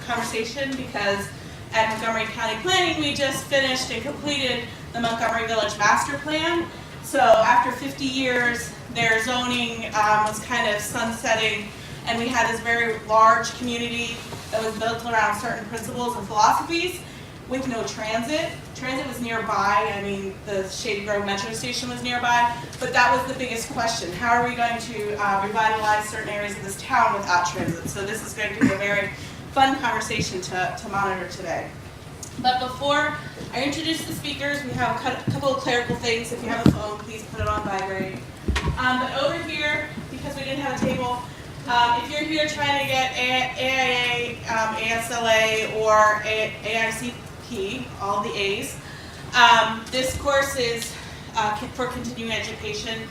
Conversation because at Montgomery County Planning we just finished and completed the Montgomery Village Master Plan. So after 50 years their zoning was kind of sunsetting, and we had this very large community that was built around certain principles and philosophies with no transit. Transit was nearby. I mean, the Shady Grove Metro Station was nearby, but that was the biggest question. How are we going to revitalize certain areas of this town without transit? So this is going to be a very fun conversation to monitor today. But before I introduce the speakers, we have a couple of clerical things. If you have a phone, please put it on vibrate. But over here, because we didn't have a table, if you're here trying to get AIA, ASLA or AICP, all the A's. This course is for continuing education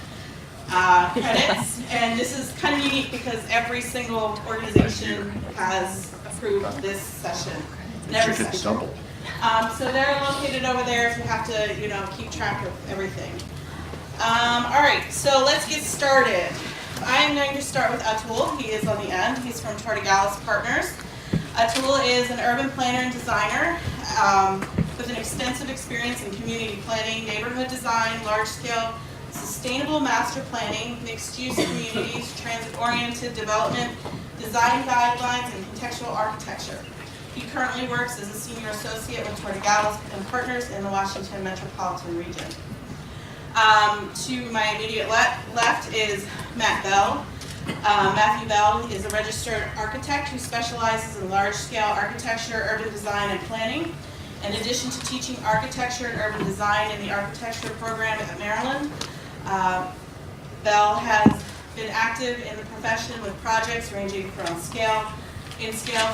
credits, and this is kind of unique because every single organization has approved this session. Never session. So they're located over there if you have to, keep track of everything. All right, so let's get started. I am going to start with Atul. He is on the end. He's from Tortigalis Partners. Atul is an urban planner and designer with an extensive experience in community planning, neighborhood design, large-scale sustainable master planning, mixed-use communities, transit-oriented development, design guidelines, and contextual architecture. He currently works as a senior associate with Tortigalis and Partners in the Washington metropolitan region. To my immediate left is Matt Bell. Matthew Bell is a registered architect who specializes in large-scale architecture, urban design, and planning. In addition to teaching architecture and urban design in the architecture program at Maryland, Bell has been active in the profession with projects ranging from scale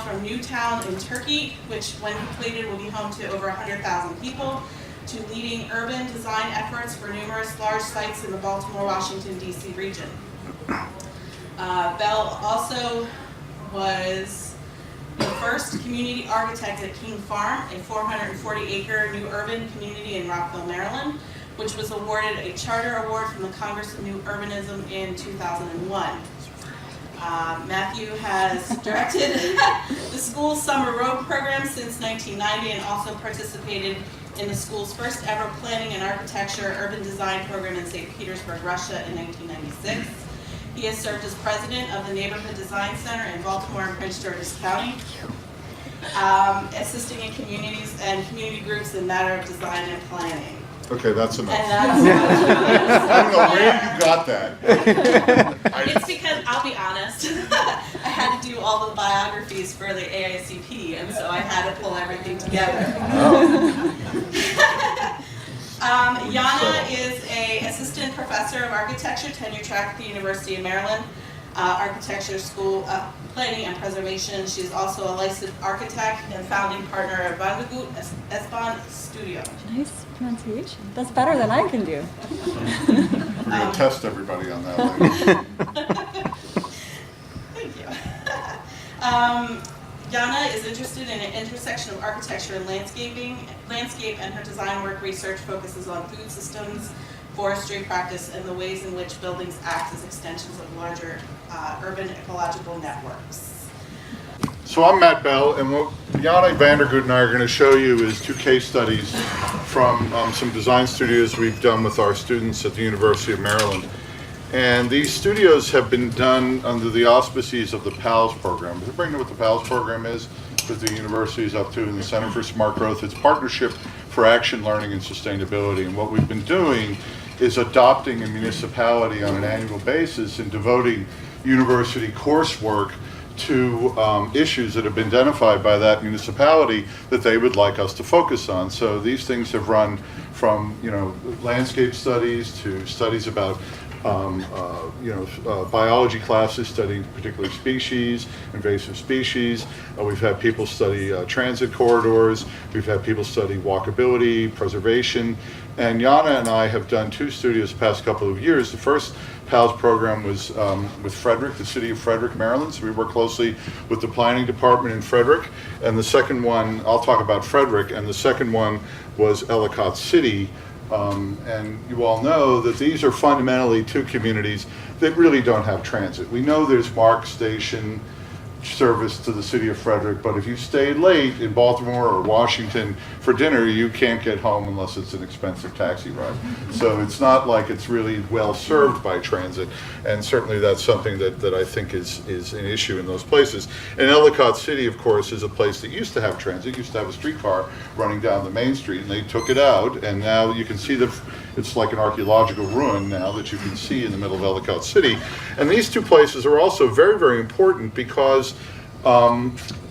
from Newtown in Turkey, which when completed will be home to over 100,000 people, to leading urban design efforts for numerous large sites in the Baltimore, Washington, D.C. region. Bell also was the first community architect at King Farm, a 440-acre new urban community in Rockville, Maryland, which was awarded a charter award from the Congress of New Urbanism in 2001. Matthew has directed the school's summer road program since 1990 and also participated in the school's first ever planning and architecture urban design program in St. Petersburg, Russia in 1996. He has served as president of the Neighborhood Design Center in Baltimore and Prince George's County, assisting in communities and community groups in matter of design and planning. Okay, that's enough. And that's I don't know where you got that. It's because, I'll be honest, I had to do all the biographies for the AICP, and so I had to pull everything together. Yana is an assistant professor of architecture, tenure track at the University of Maryland, Architecture School of Planning and Preservation. She's also a licensed architect and founding partner of Vandagut Espan Studio. Nice pronunciation. That's better than I can do. We're going to test everybody on that later. Thank you. Yana is interested in an intersection of architecture and landscape, and her design work research focuses on food systems, forestry practice, and the ways in which buildings act as extensions of larger urban ecological networks. So I'm Matt Bell, and what Yana Vandergoot and I are going to show you is 2 case studies from some design studios we've done with our students at the University of Maryland. And these studios have been done under the auspices of the PALS program. Does anybody know what the PALS program is that the university is up to in the Center for Smart Growth? It's Partnership for Action, Learning, and Sustainability. And what we've been doing is adopting a municipality on an annual basis and devoting university coursework to issues that have been identified by that municipality that they would like us to focus on. So these things have run from landscape studies to studies about biology classes studying particular species, invasive species. We've had people study transit corridors. We've had people study walkability, preservation. And Yana and I have done 2 studios the past couple of years. The first PALS program was with Frederick, the city of Frederick, Maryland. So we work closely with the planning department in Frederick. And the second one, I'll talk about Frederick, and the second one was Ellicott City. And you all know that these are fundamentally 2 communities that really don't have transit. We know there's MARC station service to the city of Frederick, but if you stayed late in Baltimore or Washington for dinner, you can't get home unless it's an expensive taxi ride. So it's not like it's really well served by transit, and certainly that's something that I think is an issue in those places. And Ellicott City, of course, is a place that used to have transit, used to have a streetcar running down the main street, and they took it out, and now you can see it's like an archaeological ruin now that you can see in the middle of Ellicott City. And these 2 places are also very, very important because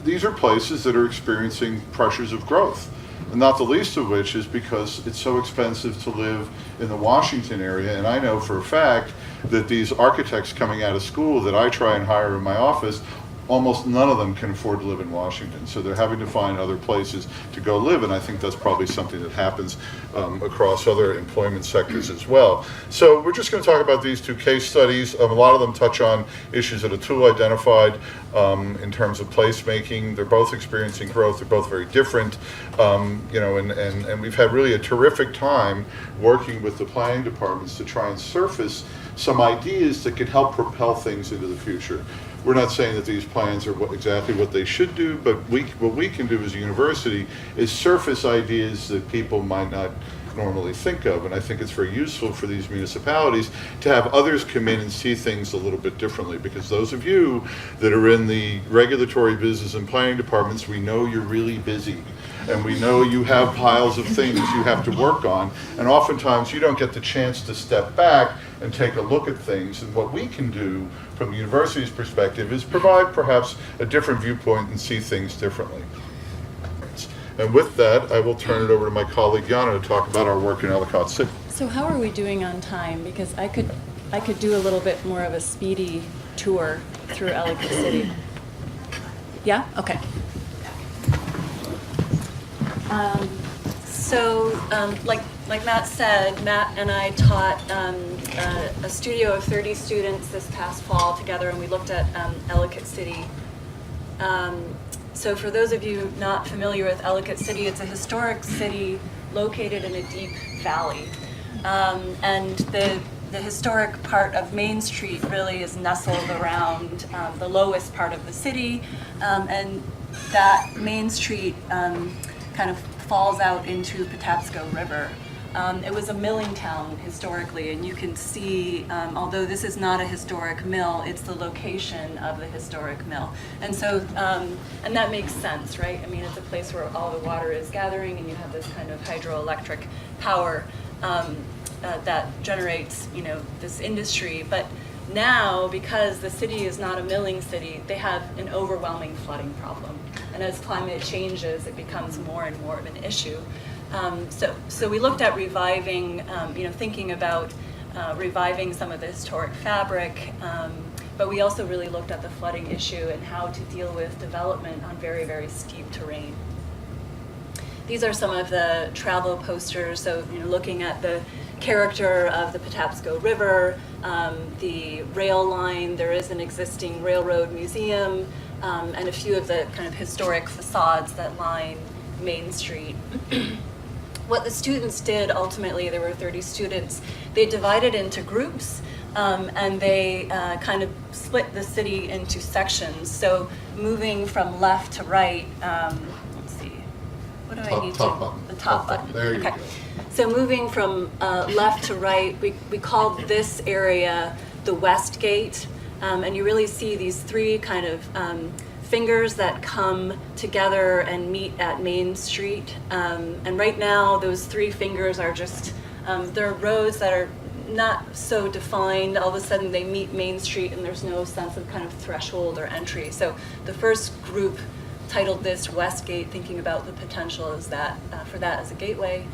these are places that are experiencing pressures of growth, and not the least of which is because it's so expensive to live in the Washington area. And I know for a fact that these architects coming out of school that I try and hire in my office almost none of them can afford to live in Washington. So they're having to find other places to go live, and I think that's probably something that happens across other employment sectors as well. So we're just going to talk about these two case studies. A lot of them touch on issues that Atul identified in terms of placemaking. They're both experiencing growth. They're both very different, you know, and we've had really a terrific time working with the planning departments to try and surface some ideas that could help propel things into the future. We're not saying that these plans are exactly what they should do, but what we can do as a university is surface ideas that people might not normally think of. And I think it's very useful for these municipalities to have others come in and see things a little bit differently, because those of you that are in the regulatory business and planning departments, we know you're really busy. And we know you have piles of things you have to work on, and oftentimes you don't get the chance to step back and take a look at things. And what we can do from the university's perspective is provide perhaps a different viewpoint and see things differently. And with that, I will turn it over to my colleague Yana to talk about our work in Ellicott City. So how are we doing on time? Because I could do a little bit more of a speedy tour through Ellicott City. Yeah? Okay. Like Matt said, Matt and I taught a studio of 30 students this past fall together, and we looked at Ellicott City. So for those of you not familiar with Ellicott City, it's a historic city located in a deep valley. And the historic part of Main Street really is nestled around the lowest part of the city, and that Main Street kind of falls out into Patapsco River. It was a milling town historically, and you can see, although this is not a historic mill, it's the location of the historic mill. And so, and that makes sense, right? I mean, it's a place where all the water is gathering, and you have this kind of hydroelectric power that generates, you know, this industry. But now, because the city is not a milling city, they have an overwhelming flooding problem. And as climate changes, it becomes more and more of an issue. So we looked at reviving, you know, thinking about reviving some of the historic fabric, but we also really looked at the flooding issue and how to deal with development on very, very steep terrain. These are some of the travel posters, so, you know, looking at the character of the Patapsco River, the rail line. There is an existing railroad museum, and a few of the kind of historic facades that line Main Street. What the students did ultimately, there were 30 students, they divided into groups, and they kind of split the city into sections. So moving from left to right, let's see, what do I need to? Top button. The top button. There you go. So moving from left to right, we called this area the West Gate, and you really see these three kind of fingers that come together and meet at Main Street. And right now, those three fingers are just, they're roads that are not so defined. All of a sudden, they meet Main Street, and there's no sense of kind of threshold or entry. So the first group titled this West Gate, thinking about the potential as that, for that as a gateway.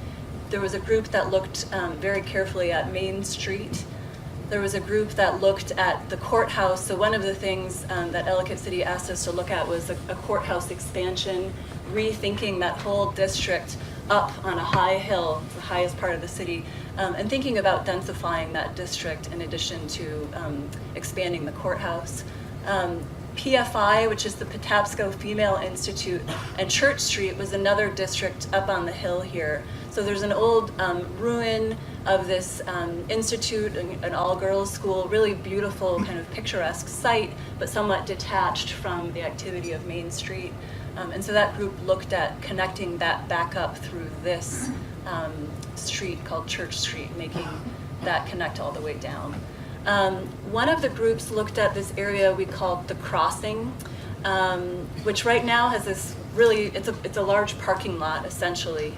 There was a group that looked very carefully at Main Street. There was a group that looked at the courthouse. So one of the things that Ellicott City asked us to look at was a courthouse expansion, rethinking that whole district up on a high hill, the highest part of the city, and thinking about densifying that district in addition to expanding the courthouse. PFI, which is the Patapsco Female Institute, and Church Street was another district up on the hill here. So there's an old ruin of this institute, an all-girls school, really beautiful, kind of picturesque site, but somewhat detached from the activity of Main Street. And so that group looked at connecting that back up through this street called Church Street, making that connect all the way down. One of the groups looked at this area we called the Crossing, which right now has this really, it's a large parking lot essentially.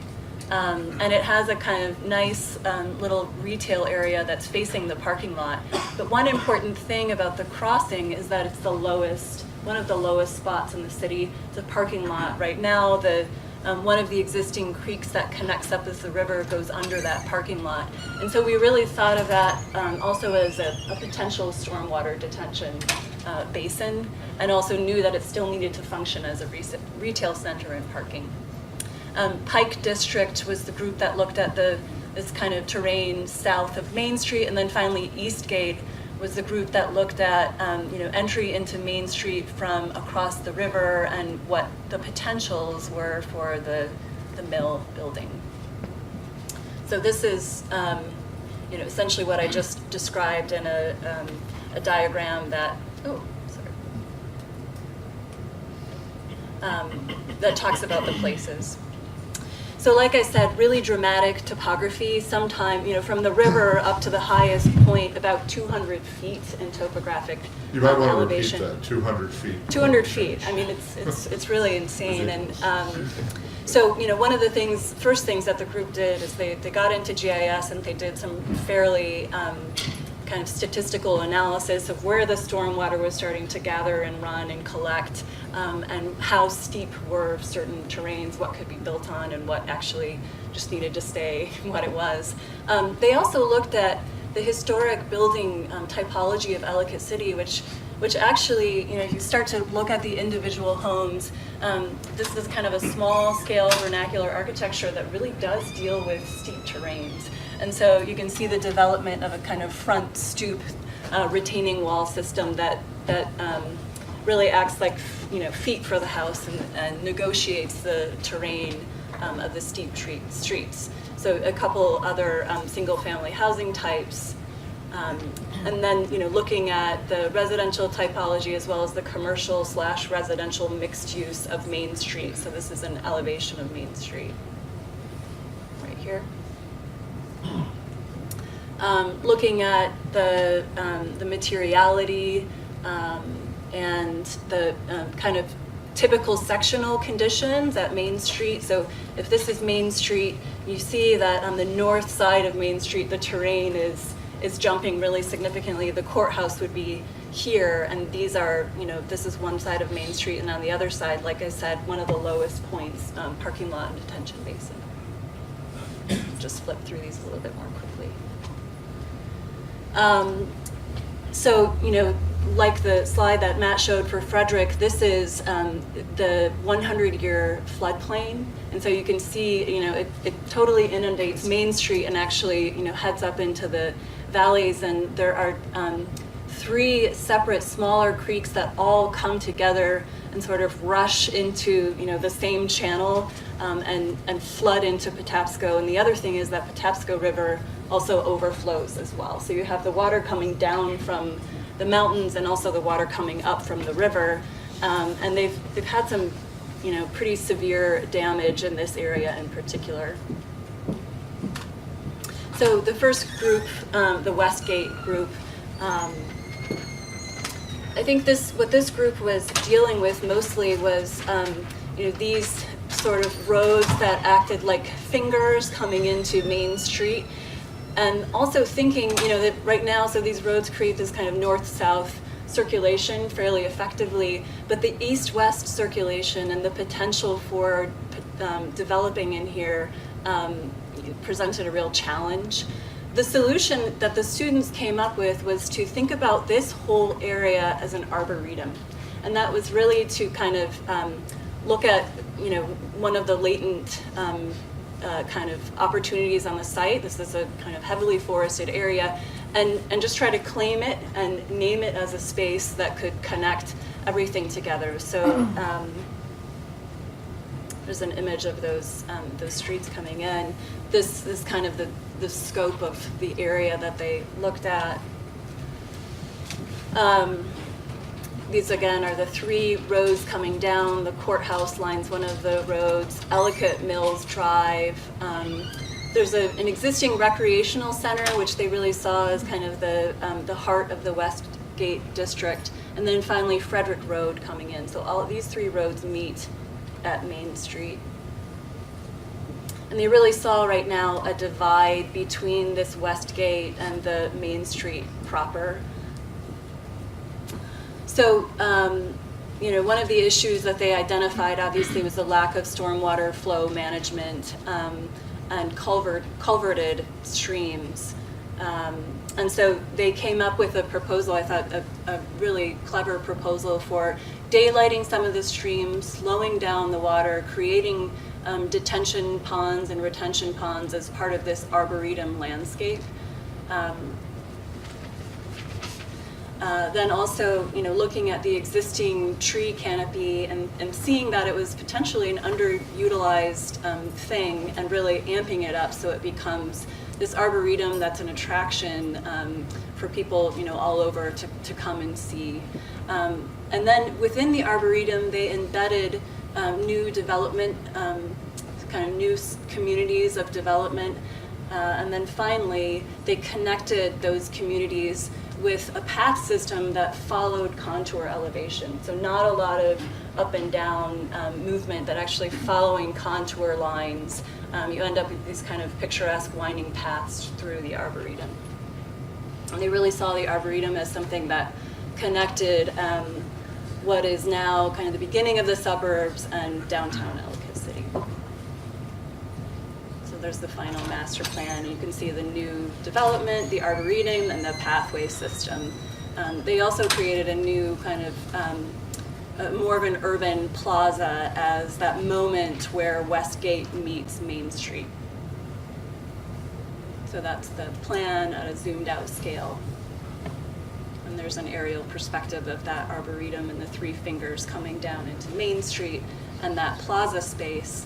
And it has a kind of nice little retail area that's facing the parking lot. But one important thing about the Crossing is that it's the lowest, one of the lowest spots in the city. It's a parking lot. Right now, one of the existing creeks that connects up with the river goes under that parking lot. And so we really thought of that also as a potential stormwater detention basin, and also knew that it still needed to function as a retail center and parking. Pike District was the group that looked at this kind of terrain south of Main Street, and then finally Eastgate was the group that looked at entry into Main Street from across the river and what the potentials were for the mill building. So this is essentially what I just described in a diagram that that talks about the places. So like I said, really dramatic topography, sometime, from the river up to the highest point, about 200 feet in topographic elevation. You might want to repeat that, 200 feet. 200 feet. I mean, it's really insane. And so, one of the first things that the group did is they got into GIS and they did some fairly kind of statistical analysis of where the stormwater was starting to gather and run and collect, and how steep were certain terrains, what could be built on, and what actually just needed to stay what it was. They also looked at the historic building typology of Ellicott City, which actually, if you start to look at the individual homes, this is kind of a small-scale vernacular architecture that really does deal with steep terrains. And so you can see the development of a kind of front stoop retaining wall system that really acts like feet for the house and negotiates the terrain of the steep streets. So a couple other single-family housing types, and then looking at the residential typology as well as the commercial/residential mixed use of Main Street. So this is an elevation of Main Street right here. Looking at the materiality and the kind of typical sectional conditions at Main Street. So if this is Main Street, you see that on the north side of Main Street, the terrain is jumping really significantly. The courthouse would be here, and these are, this is one side of Main Street, and on the other side, like I said, one of the lowest points, parking lot and detention basin. Just flip through these a little bit more quickly. So, like the slide that Matt showed for Frederick, this is the 100-year floodplain. And so you can see, it totally inundates Main Street and actually, heads up into the valleys. And there are 3 separate smaller creeks that all come together and sort of rush into, the same channel and flood into Patapsco. And the other thing is that Patapsco River also overflows as well. So you have the water coming down from the mountains and also the water coming up from the river. And they've had some, pretty severe damage in this area in particular. So the first group, the Westgate group, I think what this group was dealing with mostly was, these sort of roads that acted like fingers coming into Main Street. And also thinking, that right now, so these roads create this kind of north-south circulation fairly effectively, but the east-west circulation and the potential for developing in here presented a real challenge. The solution that the students came up with was to think about this whole area as an arboretum. And that was really to kind of look at, one of the latent kind of opportunities on the site. This is a kind of heavily forested area, and just try to claim it and name it as a space that could connect everything together. So there's an image of those streets coming in. This is kind of the scope of the area that they looked at. These again are the 3 roads coming down. The courthouse lines one of the roads. Ellicott Mills Drive. There's an existing recreational center, which they really saw as kind of the heart of the Westgate district. And then finally Frederick Road coming in. So all of these 3 roads meet at Main Street. And they really saw right now a divide between this Westgate and the Main Street proper. So, one of the issues that they identified obviously was the lack of stormwater flow management and culverted streams. And so they came up with a proposal, I thought, a really clever proposal for daylighting some of the streams, slowing down the water, creating detention ponds and retention ponds as part of this arboretum landscape. Then also, looking at the existing tree canopy and seeing that it was potentially an underutilized thing and really amping it up so it becomes this arboretum that's an attraction for people, all over to come and see. And then within the arboretum, they embedded new development, kind of new communities of development. And then finally, they connected those communities with a path system that followed contour elevation. So not a lot of up and down movement, but actually following contour lines. You end up with these kind of picturesque winding paths through the arboretum. And they really saw the arboretum as something that connected what is now kind of the beginning of the suburbs and downtown Ellicott City. So there's the final master plan. You can see the new development, the arboretum, and the pathway system. They also created a new kind of more of an urban plaza as that moment where Westgate meets Main Street. So that's the plan at a zoomed out scale. And there's an aerial perspective of that arboretum and the three fingers coming down into Main Street and that plaza space,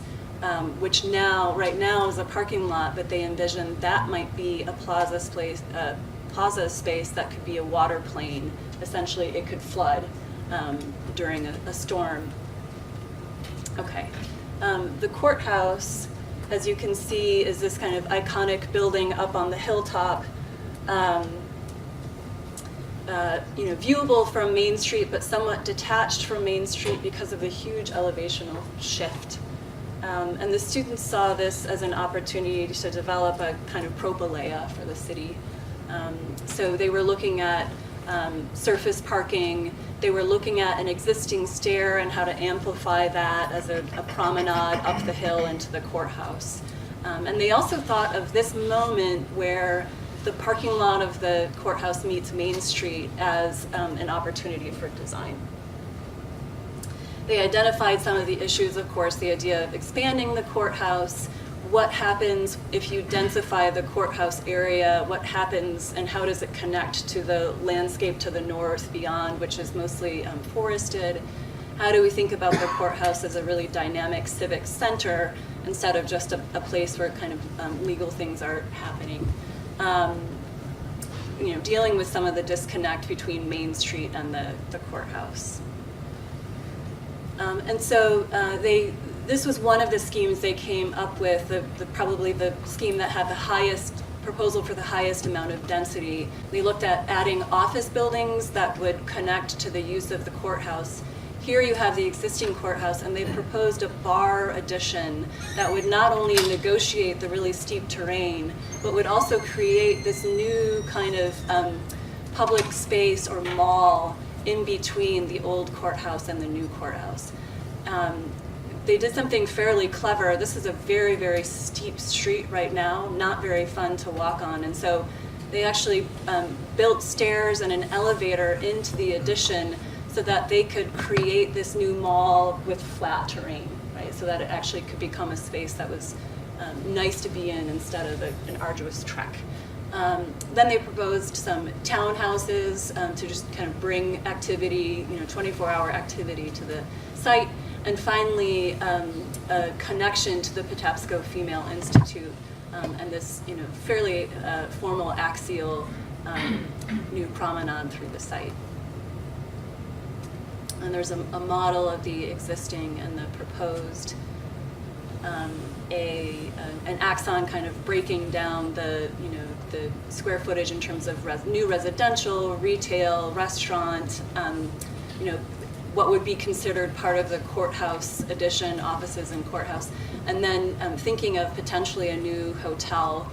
which right now is a parking lot, but they envisioned that might be a plaza space that could be a water plane. Essentially, it could flood during a storm. Okay, the courthouse, as you can see, is this kind of iconic building up on the hilltop, viewable from Main Street, but somewhat detached from Main Street because of the huge elevational shift. And the students saw this as an opportunity to develop a kind of propylea for the city. So they were looking at surface parking. They were looking at an existing stair and how to amplify that as a promenade up the hill into the courthouse. And they also thought of this moment where the parking lot of the courthouse meets Main Street as an opportunity for design. They identified some of the issues, of course, the idea of expanding the courthouse, what happens if you densify the courthouse area, what happens and how does it connect to the landscape to the north beyond, which is mostly forested. How do we think about the courthouse as a really dynamic civic center instead of just a place where kind of legal things are happening? Dealing with some of the disconnect between Main Street and the courthouse. And so this was one of the schemes they came up with, probably the scheme that had the highest proposal for the highest amount of density. They looked at adding office buildings that would connect to the use of the courthouse. Here you have the existing courthouse, and they proposed a bar addition that would not only negotiate the really steep terrain, but would also create this new kind of public space or mall in between the old courthouse and the new courthouse. They did something fairly clever. This is a very, very steep street right now, not very fun to walk on. And so they actually built stairs and an elevator into the addition so that they could create this new mall with flat terrain, right? So that it actually could become a space that was nice to be in instead of an arduous trek. Then they proposed some townhouses to just kind of bring activity, 24-hour activity to the site. And finally, a connection to the Patapsco Female Institute and this, fairly formal axial new promenade through the site. And there's a model of the existing and the proposed, an axon kind of breaking down the square footage in terms of new residential, retail, restaurant, what would be considered part of the courthouse addition, offices and courthouse, and then thinking of potentially a new hotel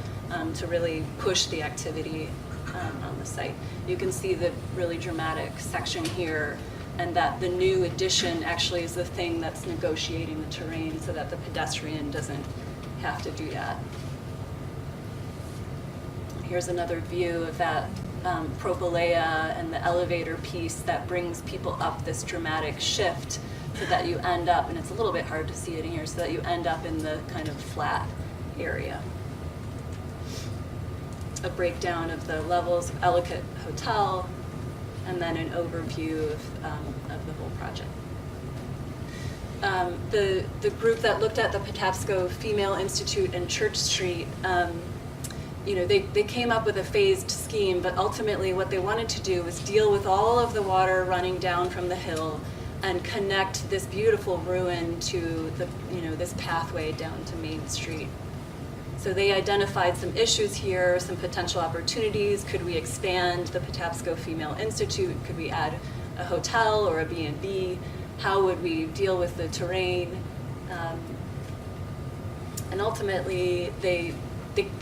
to really push the activity on the site. You can see the really dramatic section here, and that the new addition actually is the thing that's negotiating the terrain so that the pedestrian doesn't have to do that. Here's another view of that propylea and the elevator piece that brings people up this dramatic shift so that you end up, and it's a little bit hard to see it in here, so that you end up in the kind of flat area. A breakdown of the levels of Ellicott Hotel, and then an overview of the whole project. The group that looked at the Patapsco Female Institute and Church Street, they came up with a phased scheme, but ultimately what they wanted to do was deal with all of the water running down from the hill and connect this beautiful ruin to this pathway down to Main Street. So they identified some issues here, some potential opportunities. Could we expand the Patapsco Female Institute? Could we add a hotel or a B&B? How would we deal with the terrain? And ultimately, they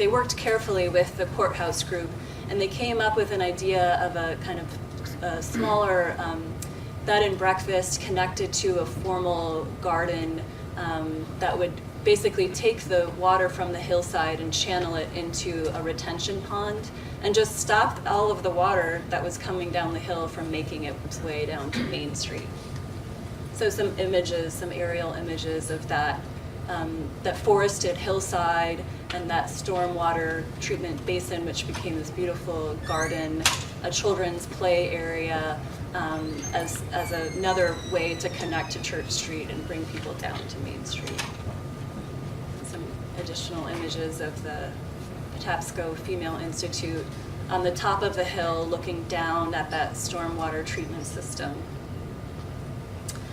worked carefully with the courthouse group, and they came up with an idea of a kind of a smaller bed and breakfast connected to a formal garden that would basically take the water from the hillside and channel it into a retention pond and just stop all of the water that was coming down the hill from making its way down to Main Street. So some images, some aerial images of that forested hillside and that stormwater treatment basin, which became this beautiful garden, a children's play area, as another way to connect to Church Street and bring people down to Main Street. Some additional images of the Patapsco Female Institute on the top of the hill looking down at that stormwater treatment system.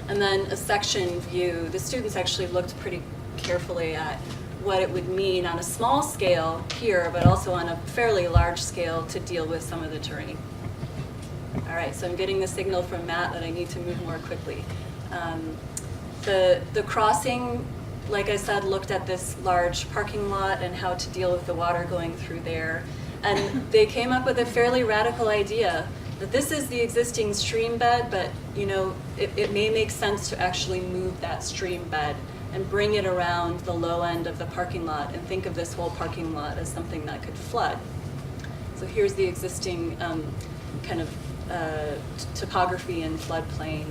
And then a section view. The students actually looked pretty carefully at what it would mean on a small scale here, but also on a fairly large scale to deal with some of the terrain. All right, so I'm getting the signal from Matt that I need to move more quickly. The crossing, like I said, looked at this large parking lot and how to deal with the water going through there. And they came up with a fairly radical idea that this is the existing stream bed, but it may make sense to actually move that stream bed and bring it around the low end of the parking lot and think of this whole parking lot as something that could flood. So here's the existing kind of topography and floodplain.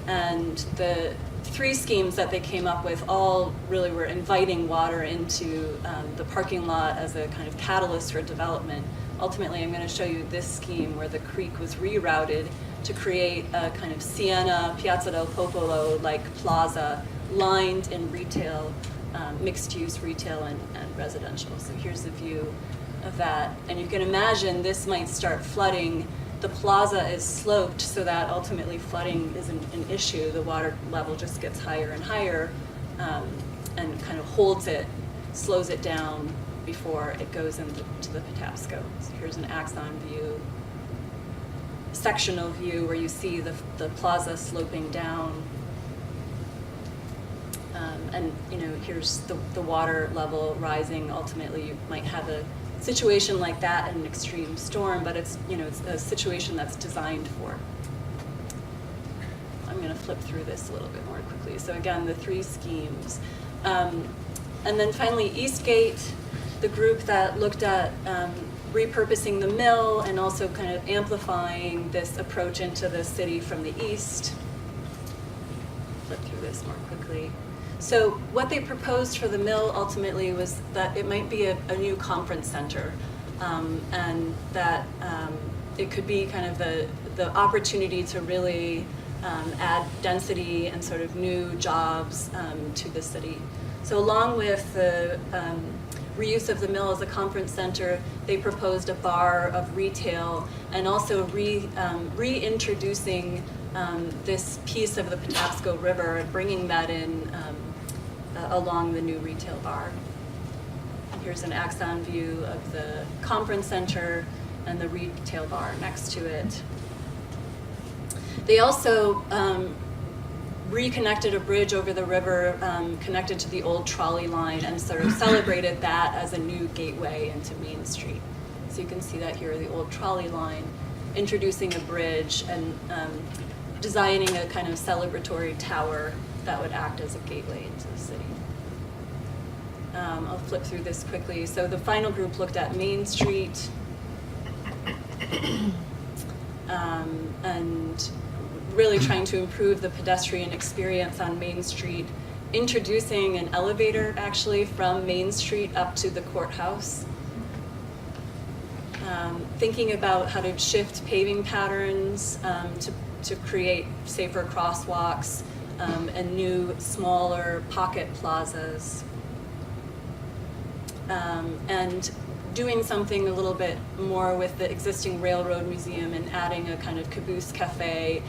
And the three schemes that they came up with all really were inviting water into the parking lot as a kind of catalyst for development. Ultimately, I'm going to show you this scheme where the creek was rerouted to create a kind of Siena, Piazza del Popolo-like plaza lined in retail, mixed-use retail and residential. So here's the view of that. And you can imagine this might start flooding. The plaza is sloped so that ultimately flooding isn't an issue. The water level just gets higher and higher and kind of holds it, slows it down before it goes into the Patapsco. So here's an axon view, sectional view where you see the plaza sloping down. And here's the water level rising. Ultimately, you might have a situation like that in an extreme storm, but it's a situation that's designed for. I'm going to flip through this a little bit more quickly. So again, the three schemes. And then finally, Eastgate, the group that looked at repurposing the mill and also kind of amplifying this approach into the city from the east. Flip through this more quickly. So what they proposed for the mill ultimately was that it might be a new conference center, and that it could be kind of the opportunity to really add density and sort of new jobs to the city. So along with the reuse of the mill as a conference center, they proposed a bar of retail and also reintroducing this piece of the Patapsco River and bringing that in along the new retail bar. Here's an axon view of the conference center and the retail bar next to it. They also reconnected a bridge over the river connected to the old trolley line and sort of celebrated that as a new gateway into Main Street. So you can see that here, the old trolley line, introducing a bridge and designing a kind of celebratory tower that would act as a gateway into the city. I'll flip through this quickly. So the final group looked at Main Street and really trying to improve the pedestrian experience on Main Street, introducing an elevator actually from Main Street up to the courthouse. Thinking about how to shift paving patterns to create safer crosswalks and new, smaller pocket plazas. And doing something a little bit more with the existing Railroad Museum and adding a kind of caboose cafe,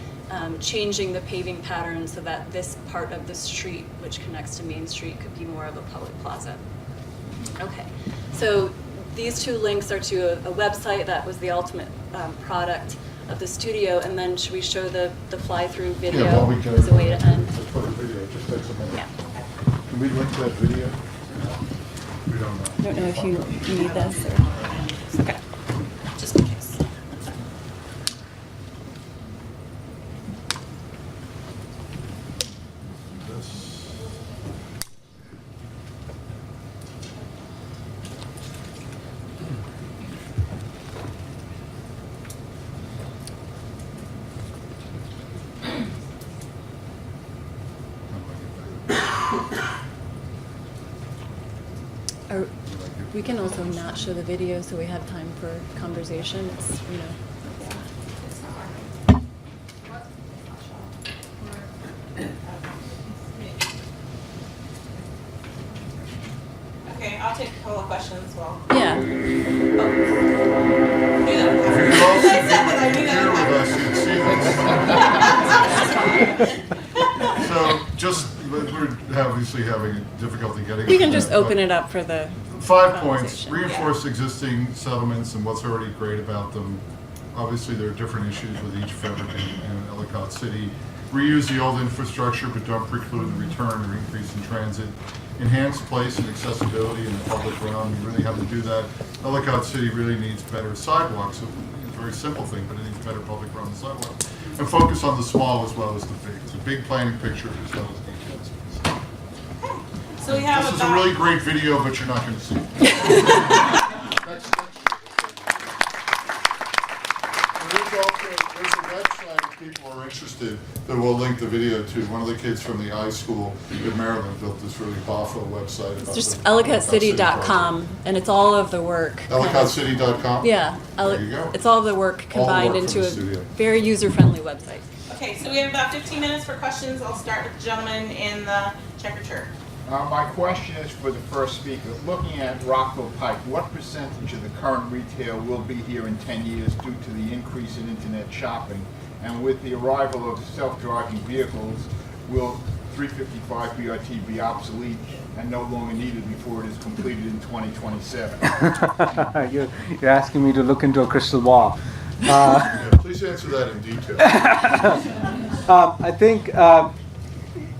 changing the paving pattern so that this part of the street, which connects to Main Street, could be more of a public plaza. Okay, so these two links are to a website that was the ultimate product of the studio, and then should we show the fly-through video Yeah, well, we can. as a way to end? Let's put a video, just takes a minute. Yeah. Can we link that video? We don't know. I don't know if you need this or. Okay. Just in case. This. Or we can also not show the video so we have time for conversation. It's, you know. Okay, I'll take a couple of questions while. Yeah. If you could also be with us, you'd see this. So just, we're obviously having difficulty getting. You can just open it up for the 5 points: conversation. reinforce existing settlements and what's already great about them. Obviously, there are different issues with each Frederick and Ellicott City. Reuse the old infrastructure, but don't preclude the return or increase in transit. Enhance place and accessibility in the public realm. You really have to do that. Ellicott City really needs better sidewalks. It's a very simple thing, but it needs better public realm sidewalks. And focus on the small as well as the big. It's a big planning picture as well as details. So we have This is a about. really great video, but you're not going to see it. There's a website if people are interested that we'll link the video to. One of the kids from the I school in Maryland built this really boffo website. It's about just the ellicotcity.com, and it's all of the work. EllicottCity.com? Yeah, There you go. it's all the work All the combined work into from a the studio. very user-friendly website. Okay, so we have about 15 minutes for questions. I'll start with the gentleman in the checkered shirt. My question is for the first speaker. Looking at Rockville Pike, what percentage of the current retail will be here in 10 years due to the increase in internet shopping? And with the arrival of self-driving vehicles, will 355 BRT be obsolete and no longer needed before it is completed in 2027? You're asking me to look into a crystal ball. Yeah, please answer that in detail. I think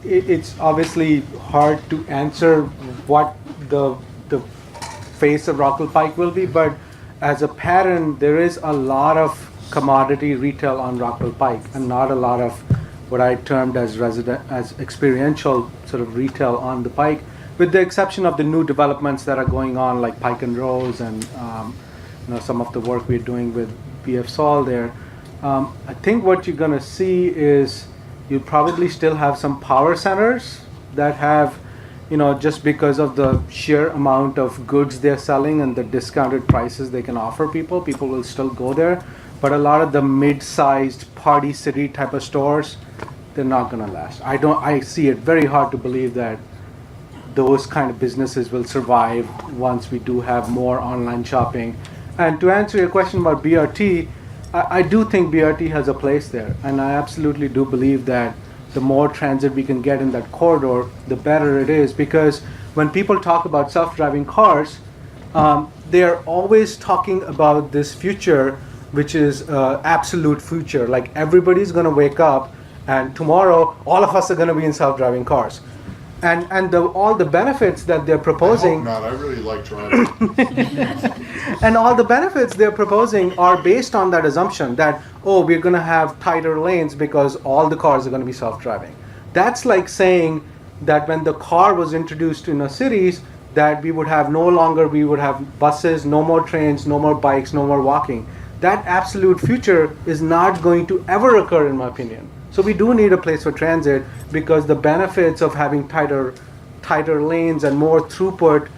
it's obviously hard to answer what the face of Rockville Pike will be, but as a pattern, there is a lot of commodity retail on Rockville Pike, and not a lot of what I termed as experiential sort of retail on the Pike, with the exception of the new developments that are going on, like Pike and Rose, and some of the work we're doing with BF Sol there. I think what you're going to see is you'll probably still have some power centers that have, just because of the sheer amount of goods they're selling and the discounted prices they can offer people will still go there. But a lot of the mid-sized party city type of stores, they're not going to last. I see it very hard to believe that those kind of businesses will survive once we do have more online shopping. And to answer your question about BRT, I do think BRT has a place there, and I absolutely do believe that the more transit we can get in that corridor, the better it is, because when people talk about self-driving cars, they're always talking about this future, which is absolute future. Like everybody's going to wake up, and tomorrow all of us are going to be in self-driving cars. And all the benefits that they're proposing. I hope not. I really like driving. And all the benefits they're proposing are based on that assumption that, we're going to have tighter lanes because all the cars are going to be self-driving. That's like saying that when the car was introduced in the cities, that we would have we would have buses, no more trains, no more bikes, no more walking. That absolute future is not going to ever occur, in my opinion. So we do need a place for transit, because the benefits of having tighter lanes and more throughput,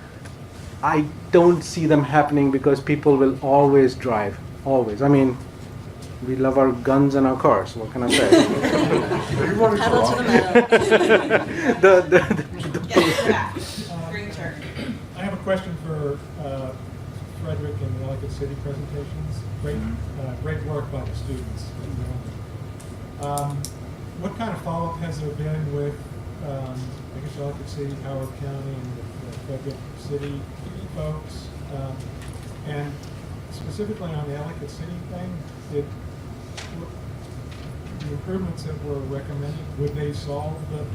I don't see them happening, because people will always drive, always. I mean, we love our guns and our cars. What can I say? Pedal to the metal. Yes, back. Green shirt. I have a question for Frederick and the Ellicott City presentations. Great work by the students. What kind of follow-up has there been with, I guess, Ellicott City, Howard County, and the Frederick City folks? And specifically on the Ellicott City thing, the improvements that were recommended, would they solve the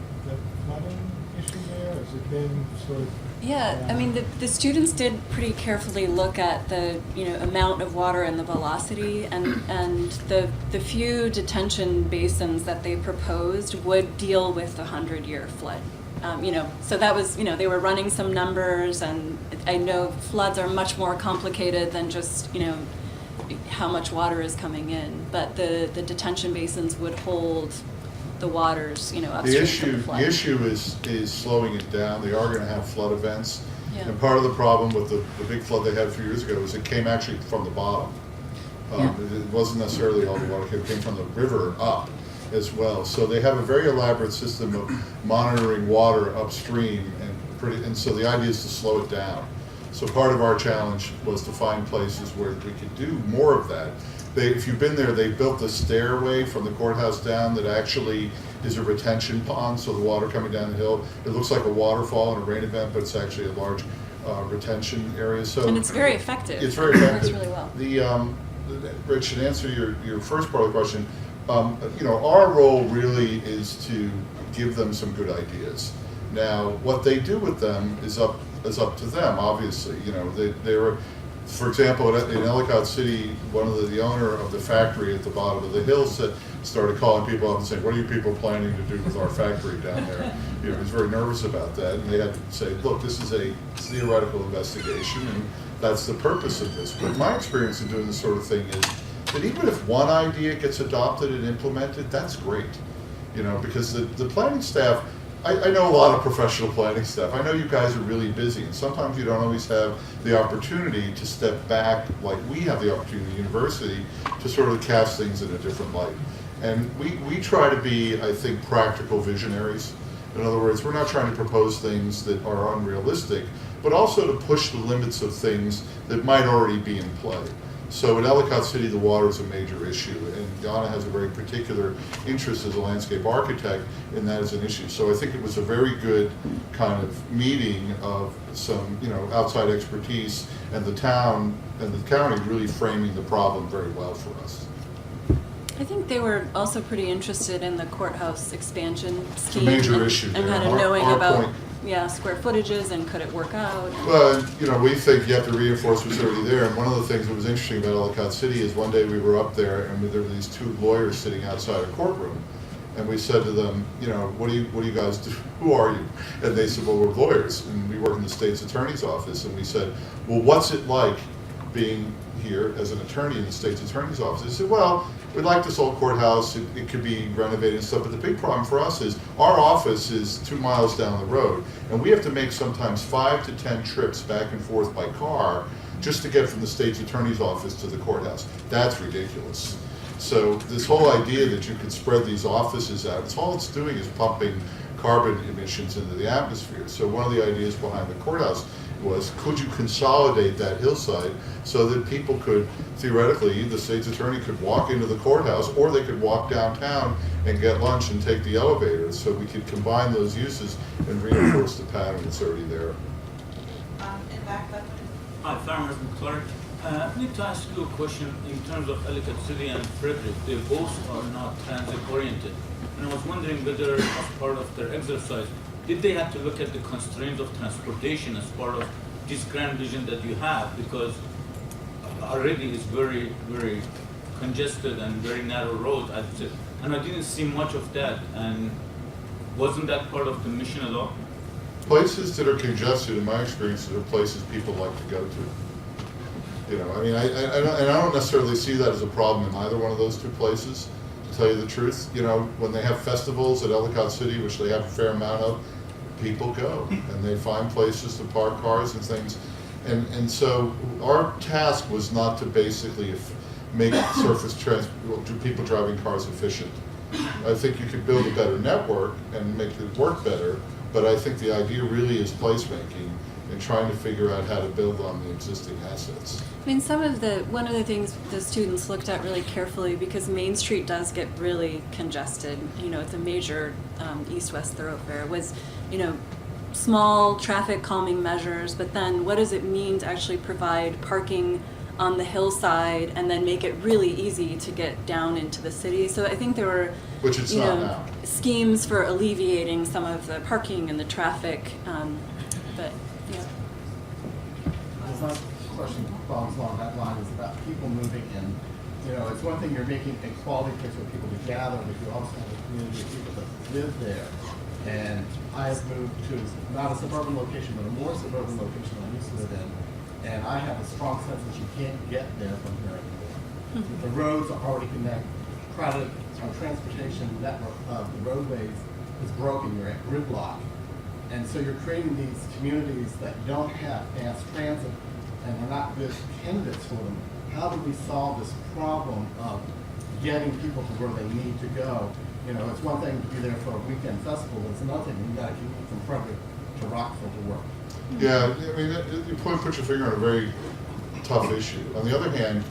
flooding issue there? Has it been sort of... Yeah, I mean, the students did pretty carefully look at the amount of water and the velocity, and the few detention basins that they proposed would deal with the 100-year flood. So that was, they were running some numbers, and I know floods are much more complicated than just, how much water is coming in, but the detention basins would hold the waters, upstream from the flood. The issue is slowing it down. They are going to have flood events. Yeah. And part of the problem with the big flood they had a few years ago is it came actually from the bottom. It wasn't necessarily all the water, it came from the river up as well. So they have a very elaborate system of monitoring water upstream, and so the idea is to slow it down. So part of our challenge was to find places where we could do more of that. If you've been there, they built a stairway from the courthouse down that actually is a retention pond, so the water coming down the hill, it looks like a waterfall in a rain event, but it's actually a large retention area. So and it's very effective. It's very effective. It works really well. Rich, to answer your first part of the question, our role really is to give them some good ideas. Now, what they do with them is up to them, obviously. They're, for example, in Ellicott City, the owner of the factory at the bottom of the hill started calling people up and saying, "What are you people planning to do with our factory down there?" He was very nervous about that, and they had to say, "Look, this is a theoretical investigation, and that's the purpose of this." But my experience in doing this sort of thing is that even if one idea gets adopted and implemented, that's great. Because the planning staff, I know a lot of professional planning staff. I know you guys are really busy, and sometimes you don't always have the opportunity to step back like we have the opportunity at university to sort of cast things in a different light. And we try to be, I think, practical visionaries. In other words, we're not trying to propose things that are unrealistic, but also to push the limits of things that might already be in play. So in Ellicott City, the water is a major issue, and Yana has a very particular interest as a landscape architect in that as an issue. So I think it was a very good kind of meeting of some, outside expertise, and the town and the county really framing the problem very well for us. I think they were also pretty interested in the courthouse expansion scheme. Major issue and there. kind of knowing Our about point. Square footages and could it work out. Well, we think you have to reinforce what's already there. And one of the things that was interesting about Ellicott City is one day we were up there and there were these two lawyers sitting outside a courtroom. And we said to them, what do you guys do? Who are you? And they said, well, we're lawyers and we work in the state's attorney's office. And we said, well, what's it like being here as an attorney in the state's attorney's office? They said, well, we'd like this old courthouse, it could be renovated and stuff, but the big problem for us is our office is 2 miles down the road, and we have to make sometimes 5 to 10 trips back and forth by car just to get from the state's attorney's office to the courthouse. That's ridiculous. So this whole idea that you could spread these offices out, all it's doing is pumping carbon emissions into the atmosphere. So one of the ideas behind the courthouse was, could you consolidate that hillside so that people could, theoretically, the state's attorney could walk into the courthouse, or they could walk downtown and get lunch and take the elevator, so we could combine those uses and reinforce the pattern that's already there. In back, that way. Hi, Farmers McClure. I need to ask you a question in terms of Ellicott City and Frederick. They both are not transit oriented. And I was wondering whether, as part of their exercise, did they have to look at the constraints of transportation as part of this grand vision that you have? Because already it's very, very congested and very narrow road, and I didn't see much of that. And wasn't that part of the mission at all? places that are congested, in my experience, are places people like to go to. You know, I mean, I don't necessarily see that as a problem in either one of those two places, to tell you the truth. You know, when they have festivals at Ellicott City, which they have a fair amount of, people go, and they find places to park cars and things. And so our task was not to basically make surface people driving cars efficient. I think you could build a better network and make it work better, but I think the idea really is placemaking and trying to figure out how to build on the existing assets. I mean, one of the things the students looked at really carefully, because Main Street does get really congested, you know, it's a major east-west thoroughfare, was, you know, small traffic calming measures, but then what does it mean to actually provide parking on the hillside and then make it really easy to get down into the city? So I think there were, Which it's you not know, now. schemes for alleviating some of the parking and the traffic, but yeah. My question follows along that line is about people moving in. You know, it's one thing you're making a quality place for people to gather, but you also have a community of people that live there. And I have moved to not a suburban location, but a more suburban location than I used to live in. And I have a strong sense that you can't get there from here anymore. The roads are already connected. Our transportation network of the roadways is broken. You're at gridlock. And so you're creating these communities that don't have mass transit and are not good candidates for them. How do we solve this problem of getting people to where they need to go? You know, it's one thing to be there for a weekend festival, but it's another thing when you got to commute from Frederick to Rockville to work. Yeah, I mean, you put your finger on a very tough issue. On the other hand,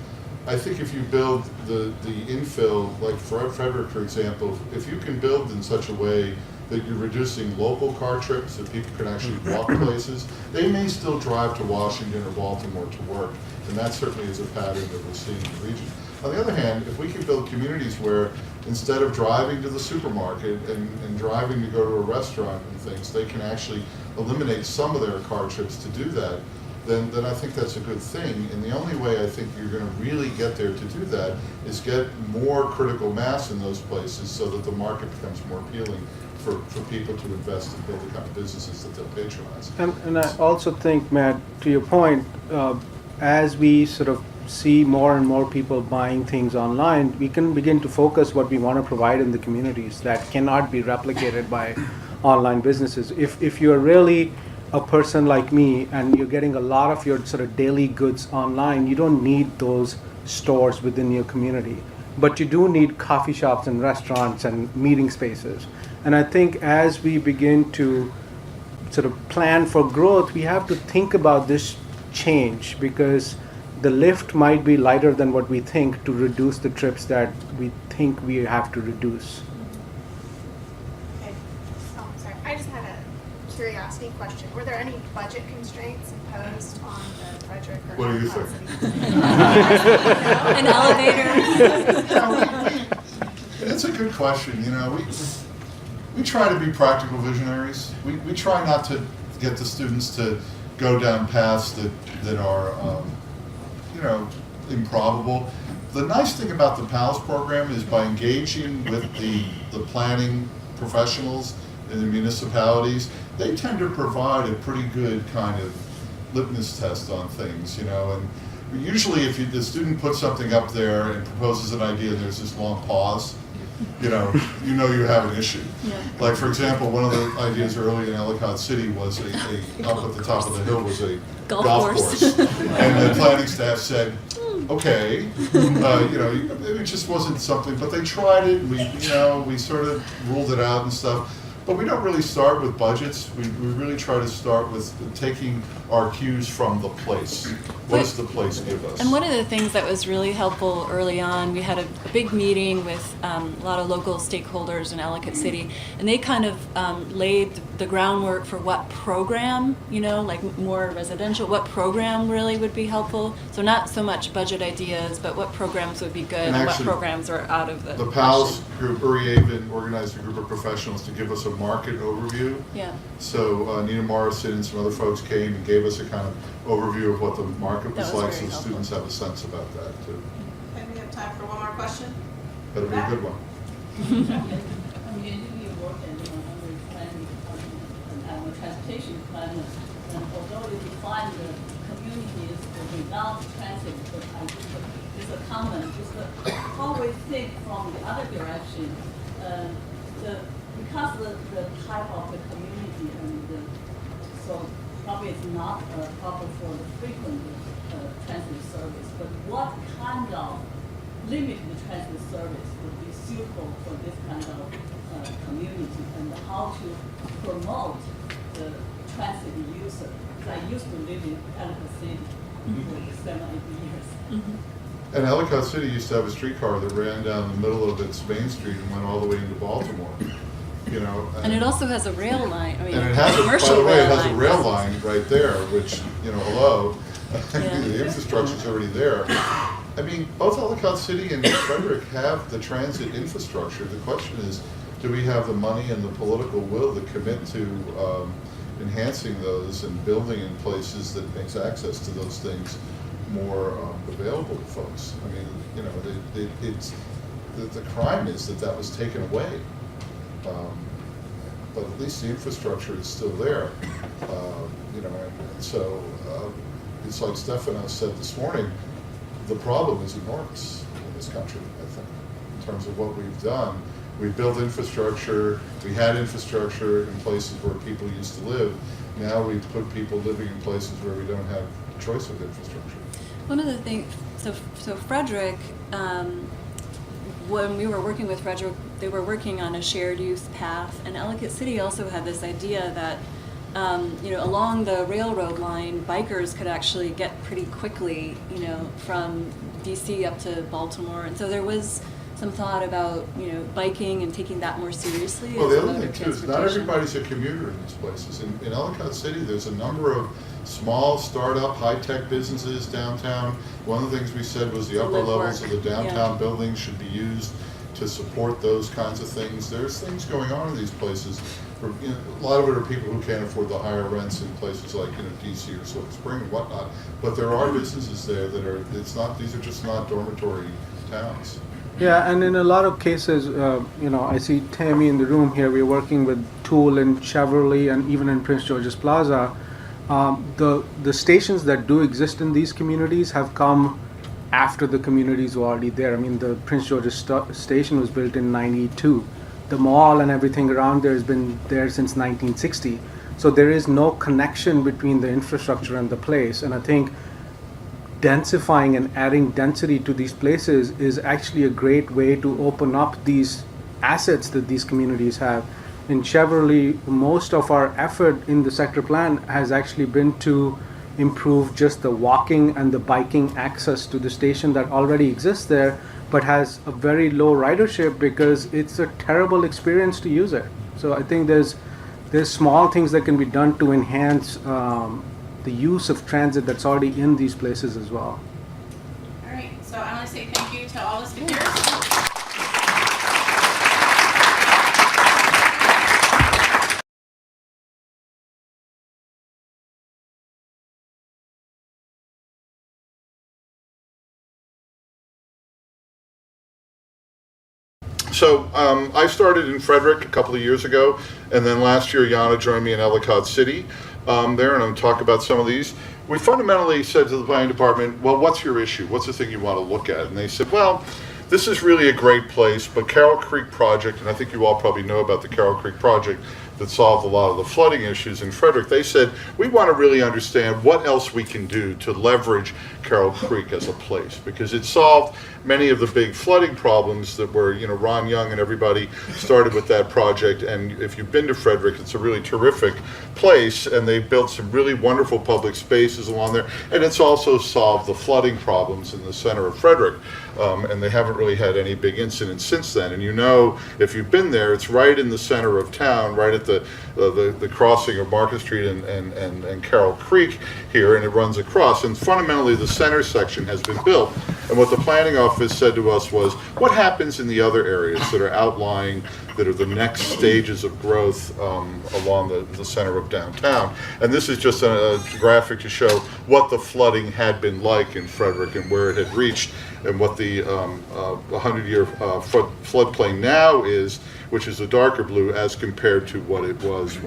I think if you build the infill, like Frederick, for example, if you can build in such a way that you're reducing local car trips, that people can actually walk places, they may still drive to Washington or Baltimore to work, and that certainly is a pattern that we're seeing in the region. On the other hand, if we can build communities where instead of driving to the supermarket and driving to go to a restaurant and things, they can actually eliminate some of their car trips to do that, then I think that's a good thing. And the only way I think you're going to really get there to do that is get more critical mass in those places so that the market becomes more appealing for people to invest and build the kind of businesses that they'll patronize. And I also think, Matt, to your point, as we sort of see more and more people buying things online, we can begin to focus what we want to provide in the communities that cannot be replicated by online businesses. If you're really a person like me and you're getting a lot of your sort of daily goods online, you don't need those stores within your community. But you do need coffee shops and restaurants and meeting spaces. And I think as we begin to sort of plan for growth, we have to think about this change, because the lift might be lighter than what we think to reduce the trips that we think we have to reduce. Okay. Oh, sorry. I just had a curiosity question. Were there any budget constraints imposed on the Frederick or What do you Ellicott think? City? An elevator. It's a good question. You know, we try to be practical visionaries. We try not to get the students to go down paths that are, you know, improbable. The nice thing about the PALS program is by engaging with the planning professionals in the municipalities, they tend to provide a pretty good kind of litmus test on things, you know. And usually if the student puts something up there and proposes an idea and there's this long pause, you know you have an issue. Yeah. Like, for example, one of the ideas early in Ellicott City was up at the top of the hill was a golf course. And the planning staff said, okay, you know, it just wasn't something, but they tried it, and we sort of ruled it out and stuff. But we don't really start with budgets. We really try to start with taking our cues from the place. What does the place give us? And one of the things that was really helpful early on, we had a big meeting with a lot of local stakeholders in Ellicott City, and they kind of laid the groundwork for what program, you know, like more residential, what program really would be helpful. So not so much budget ideas, but what programs would be good and what programs are out of the PALS group, Uri Avon, organized a group of professionals to give us a market overview. Yeah. So Nina Morrison and some other folks came and gave us a kind of overview of what the market was like, so very the students have a sense about that too. Okay, we have time for one more question. That'll be a good one. I'm going to do your work in Montgomery Planning Department and transportation plan, and although you define the communities without transit, but I think it's a common, just how we think from the other direction, because the type of the community and so probably it's not proper for the frequent transit service, but what kind of limited transit service would be suitable for this kind of community, and how to promote the transit user? Because I used to live in Ellicott City for 7-8 years. And Ellicott City used to have a streetcar that ran down the middle of its main street and went all the way into Baltimore. You know, And it also has a rail line. I mean, and it has a commercial by the way, it rail has a line. rail line right there, which, you know, hello, Yeah. the infrastructure's already there. I mean, both Ellicott City and Frederick have the transit infrastructure. The question is, do we have the money and the political will to commit to enhancing those and building in places that makes access to those things more available to folks? I mean, you know, it's the crime is that was taken away. But at least the infrastructure is still there, you know, and so it's like Stefano said this morning, the problem is enormous in this country, I think, in terms of what we've done. We built infrastructure, we had infrastructure in places where people used to live. Now we've put people living in places where we don't have choice of infrastructure. One of the things, so Frederick, when we were working with Frederick, they were working on a shared use path, and Ellicott City also had this idea that you know, along the railroad line, bikers could actually get pretty quickly, you know, from DC up to Baltimore, and so there was some thought about, you know, biking and taking that more seriously. Well, as the a other mode thing of too is not transportation. everybody's a commuter in these places. In Ellicott City, there's a number of small startup high-tech businesses downtown. One of the things we said was the upper Live levels work. of the downtown Yeah. buildings should be used to support those kinds of things. There's things going on in these places. For, you know, a lot of it are people who can't afford the higher rents in places like, you know, DC or Silver Spring and whatnot. But there are businesses there that are, these are just not dormitory towns. Yeah, and in a lot of cases, you know, I see Tammy in the room here. We're working with Tool and Chevrolet, and even in Prince George's Plaza. The stations that do exist in these communities have come after the communities were already there. I mean, the Prince George's station was built in '92. The mall and everything around there has been there since 1960. So there is no connection between the infrastructure and the place. And I think densifying and adding density to these places is actually a great way to open up these assets that these communities have. In Chevrolet, most of our effort in the sector plan has actually been to improve just the walking and the biking access to the station that already exists there, but has a very low ridership because it's a terrible experience to use it. So I think there's small things that can be done to enhance the use of transit that's already in these places as well. All right, so I want to say thank you to all the speakers. So I started in Frederick a couple of years ago, and then last year Yana joined me in Ellicott City there, and I'm going to talk about some of these. We fundamentally said to the planning department, well, what's your issue? What's the thing you want to look at? And they said, well, this is really a great place, but Carroll Creek project, and I think you all probably know about the Carroll Creek project that solved a lot of the flooding issues in Frederick. They said, we want to really understand what else we can do to leverage Carroll Creek as a place, because it solved many of the big flooding problems that were, you know, Ron Young and everybody started with that project. And if you've been to Frederick, it's a really terrific place, and they've built some really wonderful public spaces along there. And it's also solved the flooding problems in the center of Frederick. And they haven't really had any big incidents since then. And you know, if you've been there, it's right in the center of town, right at the crossing of Market Street and Carroll Creek here, and it runs across. And fundamentally, the center section has been built. And what the planning office said to us was, what happens in the other areas that are outlying, that are the next stages of growth along the center of downtown? And this is just a graphic to show what the flooding had been like in Frederick and where it had reached, and what the 100-year floodplain now is, which is a darker blue, as compared to what it was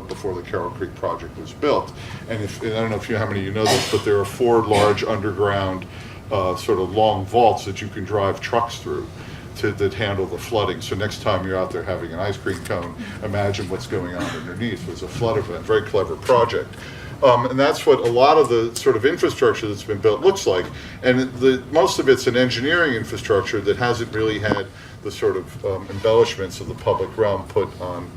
before the Carroll Creek project was built. And I don't know how many of you know this, but there are 4 large underground sort of long vaults that you can drive trucks through that handle the flooding. So next time you're out there having an ice cream cone, imagine what's going on underneath. It was a flood event, very clever project. And that's what a lot of the sort of infrastructure that's been built looks like. And most of it's an engineering infrastructure that hasn't really had the sort of embellishments of the public realm put on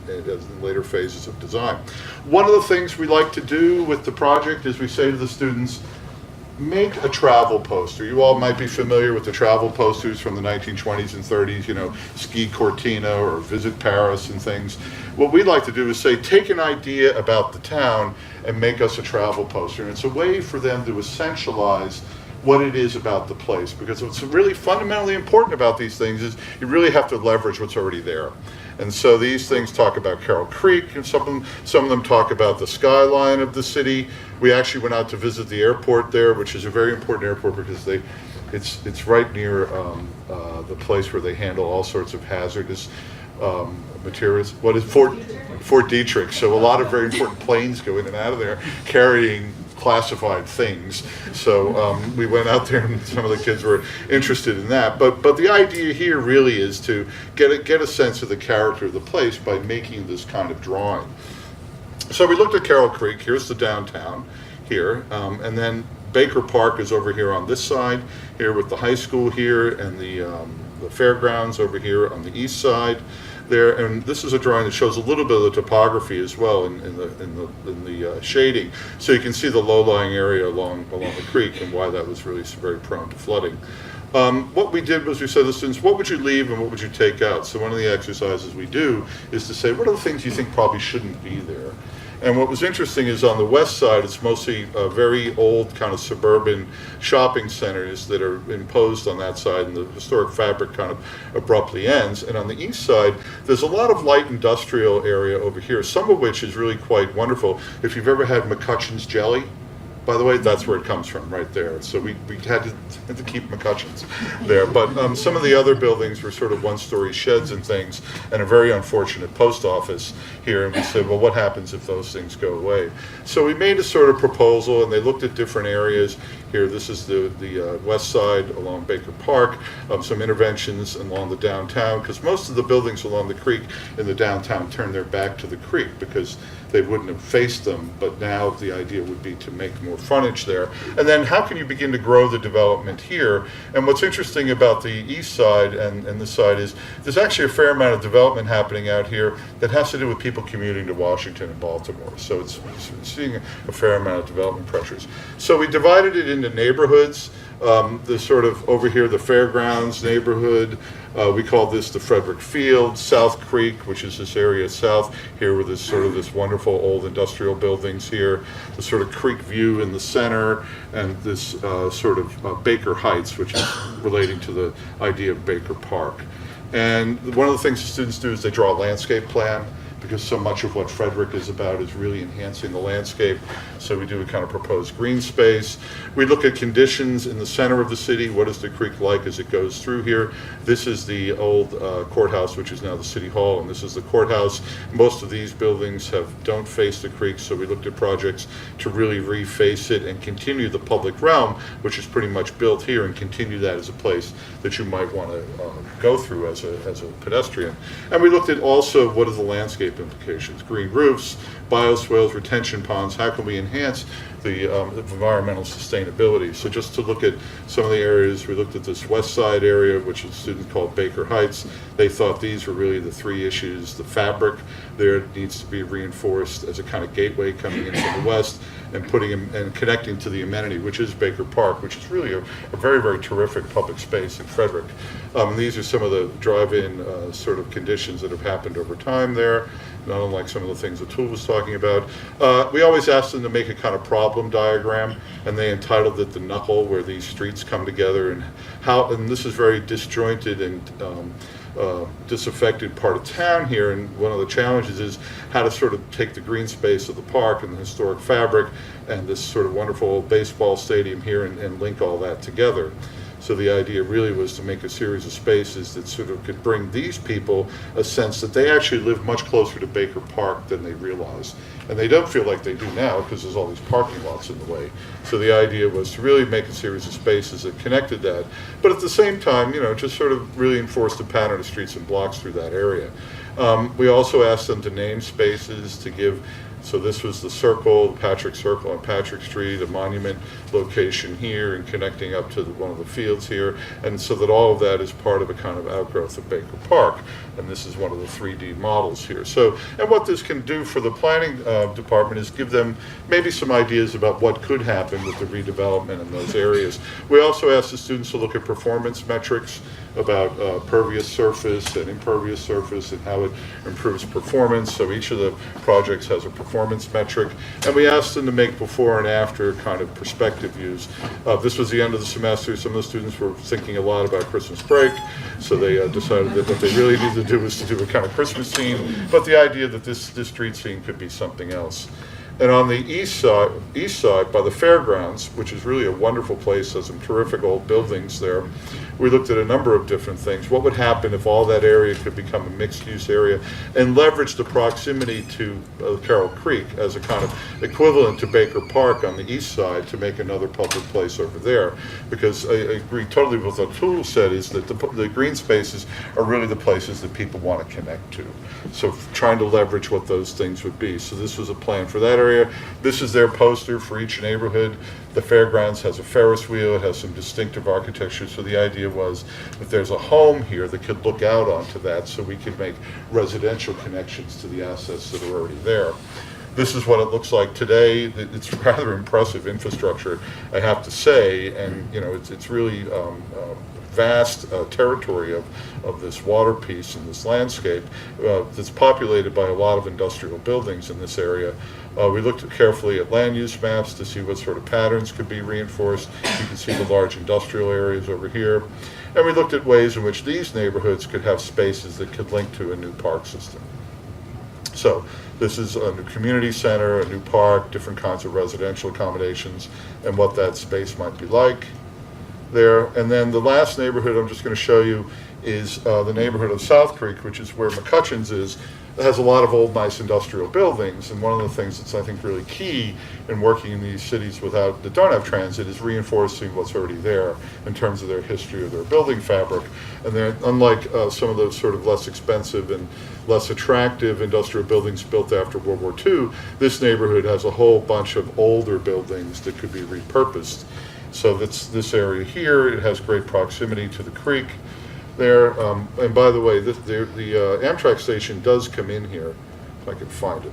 in later phases of design. One of the things we like to do with the project is we say to the students, make a travel poster. You all might be familiar with the travel posters from the 1920s and 30s, you know, Ski Cortina or Visit Paris and things. What we'd like to do is say, take an idea about the town and make us a travel poster. And it's a way for them to essentialize what it is about the place, because what's really fundamentally important about these things is you really have to leverage what's already there. And so these things talk about Carroll Creek, and some of them talk about the skyline of the city. We actually went out to visit the airport there, which is a very important airport because it's right near the place where they handle all sorts of hazardous materials. What is Fort Detrick? So a lot of very important planes go in and out of there carrying classified things. So we went out there, and some of the kids were interested in that. But the idea here really is to get a sense of the character of the place by making this kind of drawing. So we looked at Carroll Creek. Here's the downtown here, and then Baker Park is over here on this side, here with the high school here, and the fairgrounds over here on the east side there. And this is a drawing that shows a little bit of the topography as well in the shading, so you can see the low-lying area along the creek and why that was really very prone to flooding. What we did was we said to the students, what would you leave and what would you take out? So one of the exercises we do is to say, what are the things you think probably shouldn't be there? And what was interesting is on the west side, it's mostly very old kind of suburban shopping centers that are imposed on that side, and the historic fabric kind of abruptly ends. And on the east side, there's a lot of light industrial area over here, some of which is really quite wonderful. If you've ever had McCutcheon's jelly, by the way, that's where it comes from, right there. So we had to keep McCutcheon's there. But some of the other buildings were sort of one-story sheds and things, and a very unfortunate post office here. And we said, well, what happens if those things go away? So we made a sort of proposal, and they looked at different areas. Here, this is the west side along Baker Park, some interventions along the downtown, because most of the buildings along the creek in the downtown turn their back to the creek because they wouldn't have faced them, but now the idea would be to make more frontage there. And then how can you begin to grow the development here? And what's interesting about the east side and this side is there's actually a fair amount of development happening out here that has to do with people commuting to Washington and Baltimore. So it's seeing a fair amount of development pressures. So we divided it into neighborhoods. The sort of over here, the fairgrounds neighborhood, we call this the Frederick Field, South Creek, which is this area south here with this wonderful old industrial buildings here, the sort of creek view in the center, and this sort of Baker Heights, which is relating to the idea of Baker Park. And one of the things the students do is they draw a landscape plan, because so much of what Frederick is about is really enhancing the landscape. So we do a kind of proposed green space. We look at conditions in the center of the city. What is the creek like as it goes through here? This is the old courthouse, which is now the city hall, and this is the courthouse. Most of these buildings don't face the creek, so we looked at projects to really reface it and continue the public realm, which is pretty much built here, and continue that as a place that you might want to go through as a pedestrian. And we looked at also what are the landscape implications, green roofs, bioswales, retention ponds. How can we enhance the environmental sustainability? So just to look at some of the areas, we looked at this west side area, which a student called Baker Heights. They thought these were really the three issues. The fabric there needs to be reinforced as a kind of gateway coming in from the west, and connecting to the amenity, which is Baker Park, which is really a very, very terrific public space in Frederick. These are some of the drive-in sort of conditions that have happened over time there. not unlike some of the things Atul was talking about. We always asked them to make a kind of problem diagram, and they entitled it the knuckle, where these streets come together, and how, and this is very disjointed and disaffected part of town here, and one of the challenges is how to sort of take the green space of the park and the historic fabric and this sort of wonderful baseball stadium here and link all that together. So the idea really was to make a series of spaces that sort of could bring these people a sense that they actually live much closer to Baker Park than they realize. And they don't feel like they do now because there's all these parking lots in the way. So the idea was to really make a series of spaces that connected that, but at the same time, just sort of really enforce the pattern of streets and blocks through that area. We also asked them to name spaces to give. So this was the circle, the Patrick Circle on Patrick Street, a monument location here and connecting up to one of the fields here. And so that all of that is part of a kind of outgrowth of Baker Park. And this is one of the 3D models here. So, and what this can do for the planning department is give them maybe some ideas about what could happen with the redevelopment in those areas. We also asked the students to look at performance metrics about pervious surface and impervious surface and how it improves performance. So each of the projects has a performance metric. And we asked them to make before and after kind of perspective views. This was the end of the semester. Some of the students were thinking a lot about Christmas break. So they decided that what they really needed to do was to do a kind of Christmas scene. But the idea that this street scene could be something else. And on the east side by the fairgrounds, which is really a wonderful place, has some terrific old buildings there, we looked at a number of different things. What would happen if all that area could become a mixed-use area and leverage the proximity to Carroll Creek as a kind of equivalent to Baker Park on the east side to make another public place over there? Because I agree totally with what Atul said, is that the green spaces are really the places that people want to connect to. So trying to leverage what those things would be. So this was a plan for that area. This is their poster for each neighborhood. The fairgrounds has a Ferris wheel. It has some distinctive architecture. So the idea was that there's a home here that could look out onto that, so we could make residential connections to the assets that are already there. This is what it looks like today. It's rather impressive infrastructure, I have to say, and it's really vast territory of this water piece and this landscape that's populated by a lot of industrial buildings in this area. We looked carefully at land use maps to see what sort of patterns could be reinforced. You can see the large industrial areas over here. And we looked at ways in which these neighborhoods could have spaces that could link to a new park system. So this is a new community center, a new park, different kinds of residential accommodations, and what that space might be like there. And then the last neighborhood I'm just going to show you is the neighborhood of South Creek, which is where McCutcheon's is. It has a lot of old, nice industrial buildings, and one of the things that's, I think, really key in working in these cities that don't have transit is reinforcing what's already there in terms of their history or their building fabric. And they're, unlike some of those sort of less expensive and less attractive industrial buildings built after World War II, this neighborhood has a whole bunch of older buildings that could be repurposed. So that's this area here. It has great proximity to the creek there. And by the way, the Amtrak station does come in here, if I can find it.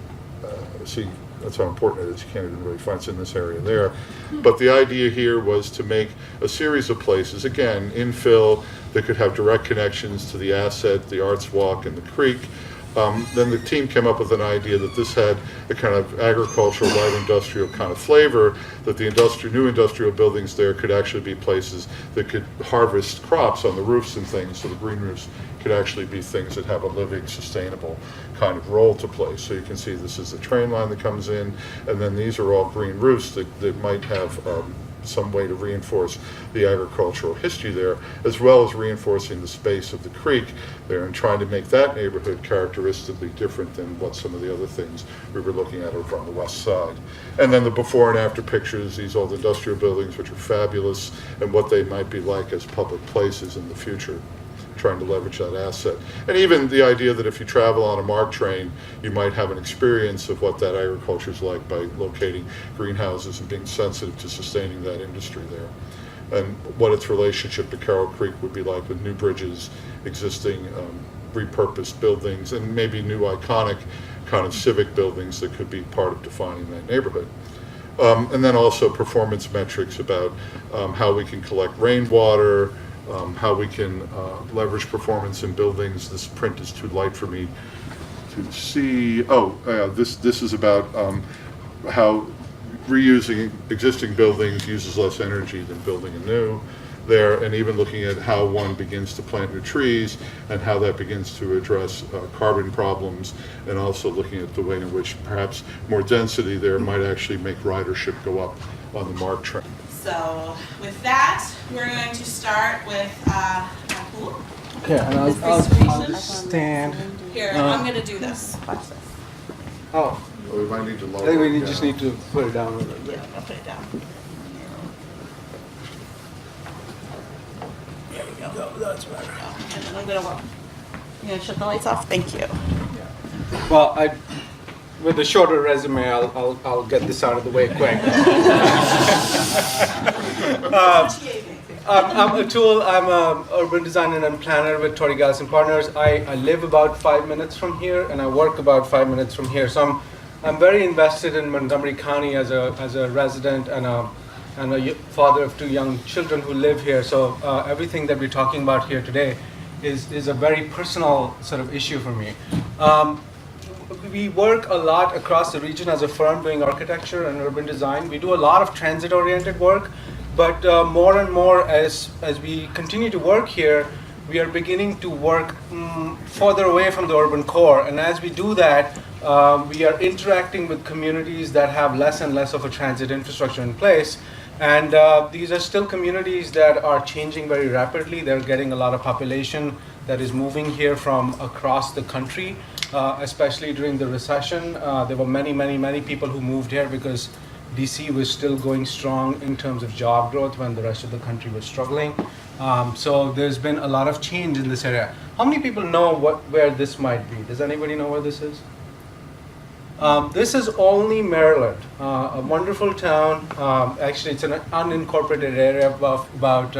See, that's how important it is. You can't even really find it in this area there. But the idea here was to make a series of places, again, infill, that could have direct connections to the asset, the Arts Walk, and the creek. Then the team came up with an idea that this had a kind of agricultural, light industrial kind of flavor, that the new industrial buildings there could actually be places that could harvest crops on the roofs and things, so the green roofs could actually be things that have a living, sustainable kind of role to play. So you can see this is the train line that comes in, and then these are all green roofs that might have some way to reinforce the agricultural history there, as well as reinforcing the space of the creek there and trying to make that neighborhood characteristically different than what some of the other things we were looking at over on the west side. And then the before and after pictures, these old industrial buildings, which are fabulous, and what they might be like as public places in the future, trying to leverage that asset. And even the idea that if you travel on a MARC train, you might have an experience of what that agriculture is like by locating greenhouses and being sensitive to sustaining that industry there. And what its relationship to Carroll Creek would be like with new bridges, existing repurposed buildings, and maybe new iconic kind of civic buildings that could be part of defining that neighborhood. And then also performance metrics about how we can collect rainwater, how we can leverage performance in buildings. This print is too light for me to see, this is about how reusing existing buildings uses less energy than building anew there, and even looking at how one begins to plant new trees and how that begins to address carbon problems, and also looking at the way in which perhaps more density there might actually make ridership go up on the MARC train. So with that, we're going to start with Rahul. Okay, and I'll just stand. Here, I'm going to do this. Oh, Well, we might need to I lower think we it just down. need to put it down a little bit. Yeah, I'll put it down. There we go. That's better. And then I'm going to, you going to shut the lights off? Thank you. Well, with a shorter resume, I'll get this out of the way quick. I'm Atul. I'm an urban designer and planner with Torrey Galson Partners. I live about 5 minutes from here, and I work about 5 minutes from here. So I'm very invested in Montgomery County as a resident and a father of 2 young children who live here. So everything that we're talking about here today is a very personal sort of issue for me. We work a lot across the region as a firm doing architecture and urban design. We do a lot of transit-oriented work, but more and more as we continue to work here, we are beginning to work further away from the urban core. And as we do that, we are interacting with communities that have less and less of a transit infrastructure in place. And these are still communities that are changing very rapidly. They're getting a lot of population that is moving here from across the country, especially during the recession. There were many people who moved here because DC was still going strong in terms of job growth when the rest of the country was struggling. So there's been a lot of change in this area. How many people know where this might be? Does anybody know where this is? This is Olney, Maryland, a wonderful town. Actually, it's an unincorporated area of about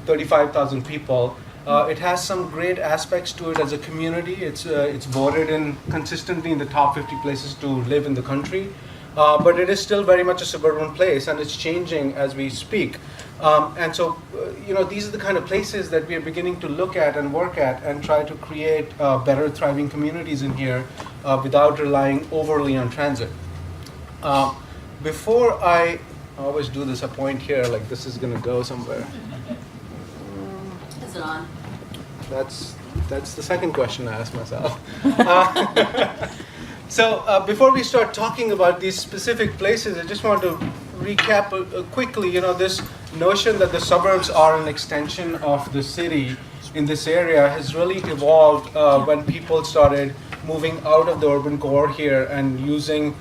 35,000 people. It has some great aspects to it as a community. It's voted in consistently in the top 50 places to live in the country. But it is still very much a suburban place, and it's changing as we speak. And so, these are the kind of places that we are beginning to look at and work at and try to create better thriving communities in here without relying overly on transit. Before I always do this, a point here, like this is going to go somewhere. Is it on? That's the second question I asked myself. So before we start talking about these specific places, I just want to recap quickly, this notion that the suburbs are an extension of the city in this area has really evolved when people started moving out of the urban core here and using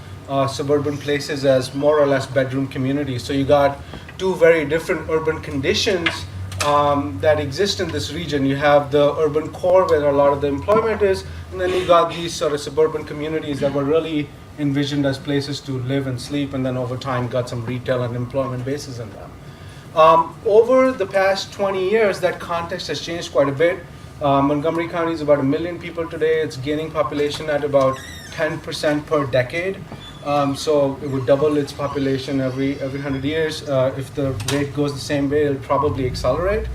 suburban places as more or less bedroom communities. So you got 2 very different urban conditions that exist in this region. You have the urban core where a lot of the employment is, and then you got these sort of suburban communities that were really envisioned as places to live and sleep, and then over time got some retail and employment bases in them. Over the past 20 years, that context has changed quite a bit. Montgomery County is about 1 million people today. It's gaining population at about 10% per decade. So it would double its population every 100 years. If the rate goes the same way, it'll probably accelerate.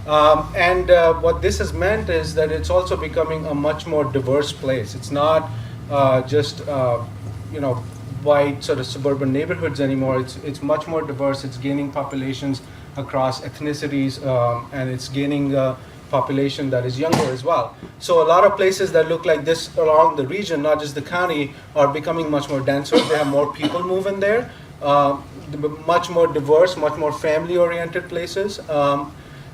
And what this has meant is that it's also becoming a much more diverse place. It's not just white sort of suburban neighborhoods anymore. It's much more diverse. It's gaining populations across ethnicities, and it's gaining population that is younger as well. So a lot of places that look like this along the region, not just the county, are becoming much more denser. They have more people moving there, much more diverse, much more family-oriented places.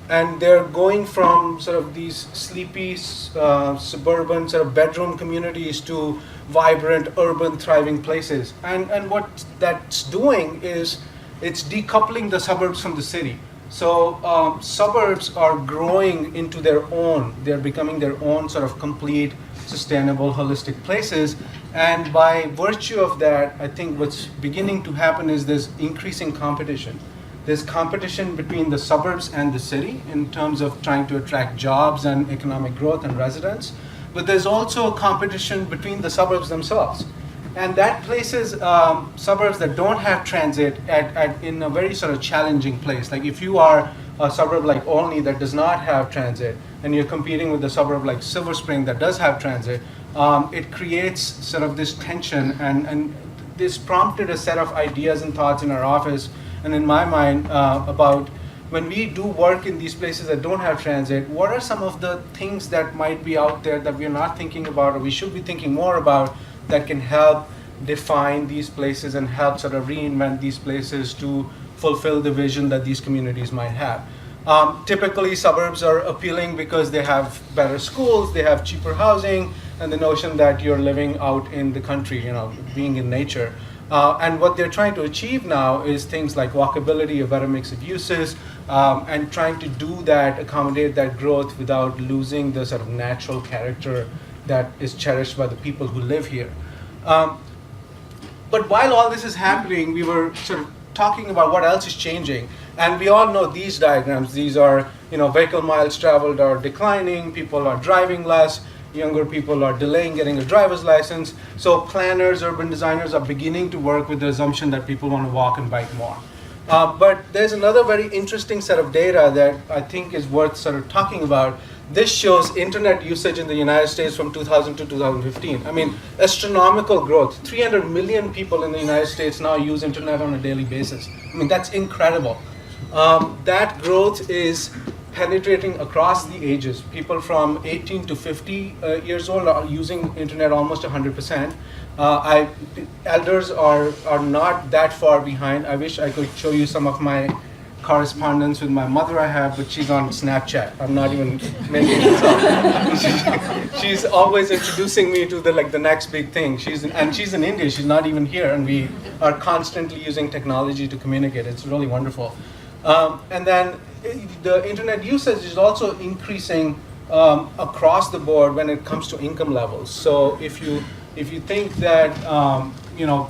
And they're going from sort of these sleepy suburban sort of bedroom communities to vibrant urban thriving places. And what that's doing is it's decoupling the suburbs from the city. So suburbs are growing into their own. They're becoming their own sort of complete, sustainable, holistic places. And by virtue of that, I think what's beginning to happen is there's increasing competition. There's competition between the suburbs and the city in terms of trying to attract jobs and economic growth and residents. But there's also a competition between the suburbs themselves. And that places suburbs that don't have transit in a very sort of challenging place. Like if you are a suburb like Olney that does not have transit, and you're competing with a suburb like Silver Spring that does have transit, it creates sort of this tension, and this prompted a set of ideas and thoughts in our office and in my mind about when we do work in these places that don't have transit, what are some of the things that might be out there that we're not thinking about or we should be thinking more about that can help define these places and help sort of reinvent these places to fulfill the vision that these communities might have. Typically, suburbs are appealing because they have better schools, they have cheaper housing, and the notion that you're living out in the country, being in nature. And what they're trying to achieve now is things like walkability, a better mix of uses, and trying to do that, accommodate that growth without losing the sort of natural character that is cherished by the people who live here. But while all this is happening, we were sort of talking about what else is changing. And we all know these diagrams. These are, vehicle miles traveled are declining, people are driving less, younger people are delaying getting a driver's license. So planners, urban designers are beginning to work with the assumption that people want to walk and bike more. But there's another very interesting set of data that I think is worth sort of talking about. This shows internet usage in the United States from 2000 to 2015. I mean, astronomical growth. 300 million people in the United States now use internet on a daily basis. I mean, that's incredible. That growth is penetrating across the ages. People from 18 to 50 years old are using internet almost 100%. Elders are not that far behind. I wish I could show you some of my correspondence with my mother I have, but she's on Snapchat. I'm not even making this up. She's always introducing me to the next big thing. She's in India. She's not even here, and we are constantly using technology to communicate. It's really wonderful. And then the internet usage is also increasing across the board when it comes to income levels. So if you think that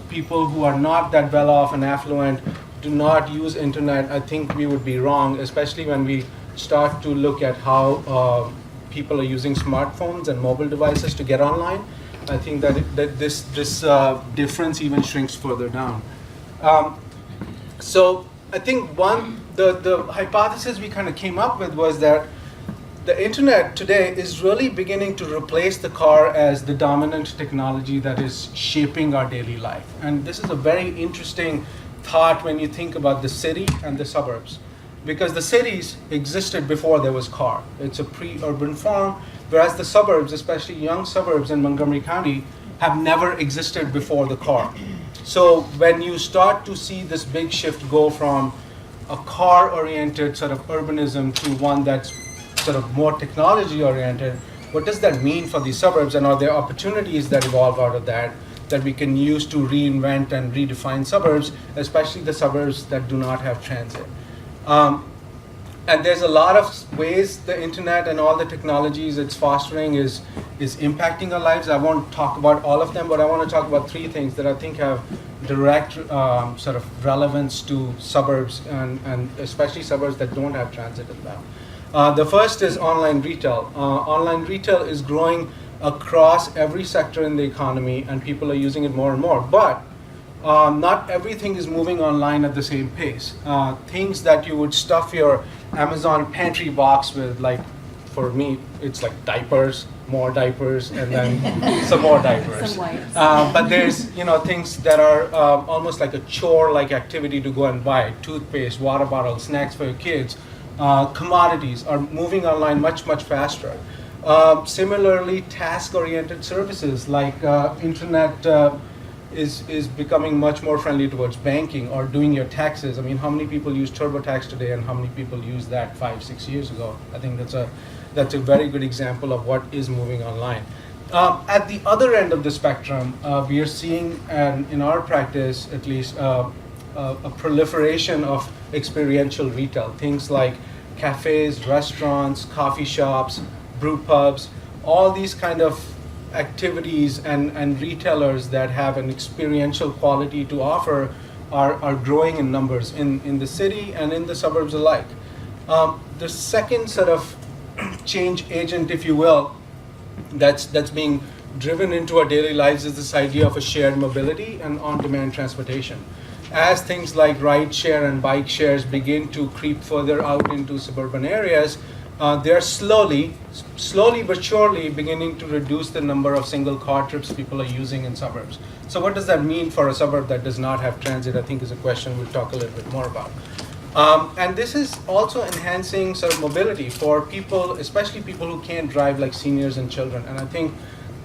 people who are not that well off and affluent do not use internet, I think we would be wrong, especially when we start to look at how people are using smartphones and mobile devices to get online. I think that this difference even shrinks further down. So I think the hypothesis we kind of came up with was that the internet today is really beginning to replace the car as the dominant technology that is shaping our daily life. And this is a very interesting thought when you think about the city and the suburbs, because the cities existed before there was car. It's a pre-urban form, whereas the suburbs, especially young suburbs in Montgomery County, have never existed before the car. So when you start to see this big shift go from a car-oriented sort of urbanism to one that's sort of more technology-oriented, what does that mean for these suburbs, and are there opportunities that evolve out of that we can use to reinvent and redefine suburbs, especially the suburbs that do not have transit? And there's a lot of ways the internet and all the technologies it's fostering is impacting our lives. I won't talk about all of them, but I want to talk about three things that I think have direct sort of relevance to suburbs, and especially suburbs that don't have transit in them. The first is online retail. Online retail is growing across every sector in the economy, and people are using it more and more. But not everything is moving online at the same pace. Things that you would stuff your Amazon pantry box with, like for me, it's like diapers, more diapers, and then some more diapers. Some wipes. But there's things that are almost like a chore-like activity to go and buy: toothpaste, water bottles, snacks for your kids. Commodities are moving online much faster. Similarly, task-oriented services like internet is becoming much more friendly towards banking or doing your taxes. I mean, how many people use TurboTax today, and how many people used that 5-6 years ago? I think that's a very good example of what is moving online. At the other end of the spectrum, we are seeing, in our practice at least, a proliferation of experiential retail. Things like cafes, restaurants, coffee shops, brew pubs, all these kind of activities and retailers that have an experiential quality to offer are growing in numbers in the city and in the suburbs alike. The second sort of change agent, if you will, that's being driven into our daily lives is this idea of a shared mobility and on-demand transportation. As things like ride share and bike shares begin to creep further out into suburban areas, they are slowly but surely beginning to reduce the number of single car trips people are using in suburbs. So what does that mean for a suburb that does not have transit, I think is a question we'll talk a little bit more about. And this is also enhancing sort of mobility for people, especially people who can't drive, like seniors and children. And I think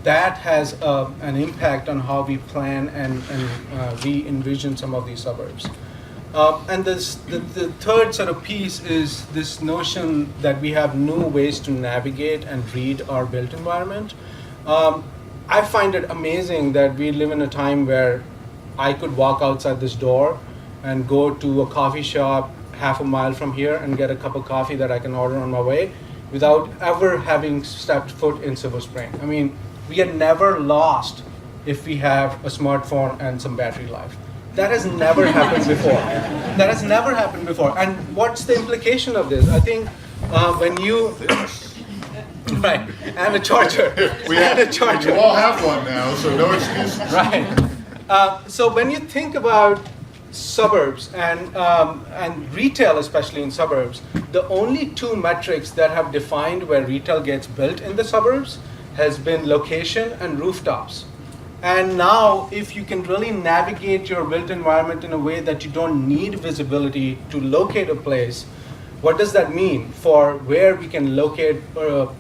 that has an impact on how we plan and we envision some of these suburbs. And the third sort of piece is this notion that we have new ways to navigate and read our built environment. I find it amazing that we live in a time where I could walk outside this door and go to a coffee shop half a mile from here and get a cup of coffee that I can order on my way without ever having stepped foot in Silver Spring. I mean, we are never lost if we have a smartphone and some battery life. That has never happened before. That has never happened before. And what's the implication of this? I think when you... Right, and a charger. We all have one now, so no excuses. Right. So when you think about suburbs and retail, especially in suburbs, the only two metrics that have defined where retail gets built in the suburbs has been location and rooftops. And now, if you can really navigate your built environment in a way that you don't need visibility to locate a place, what does that mean for where we can locate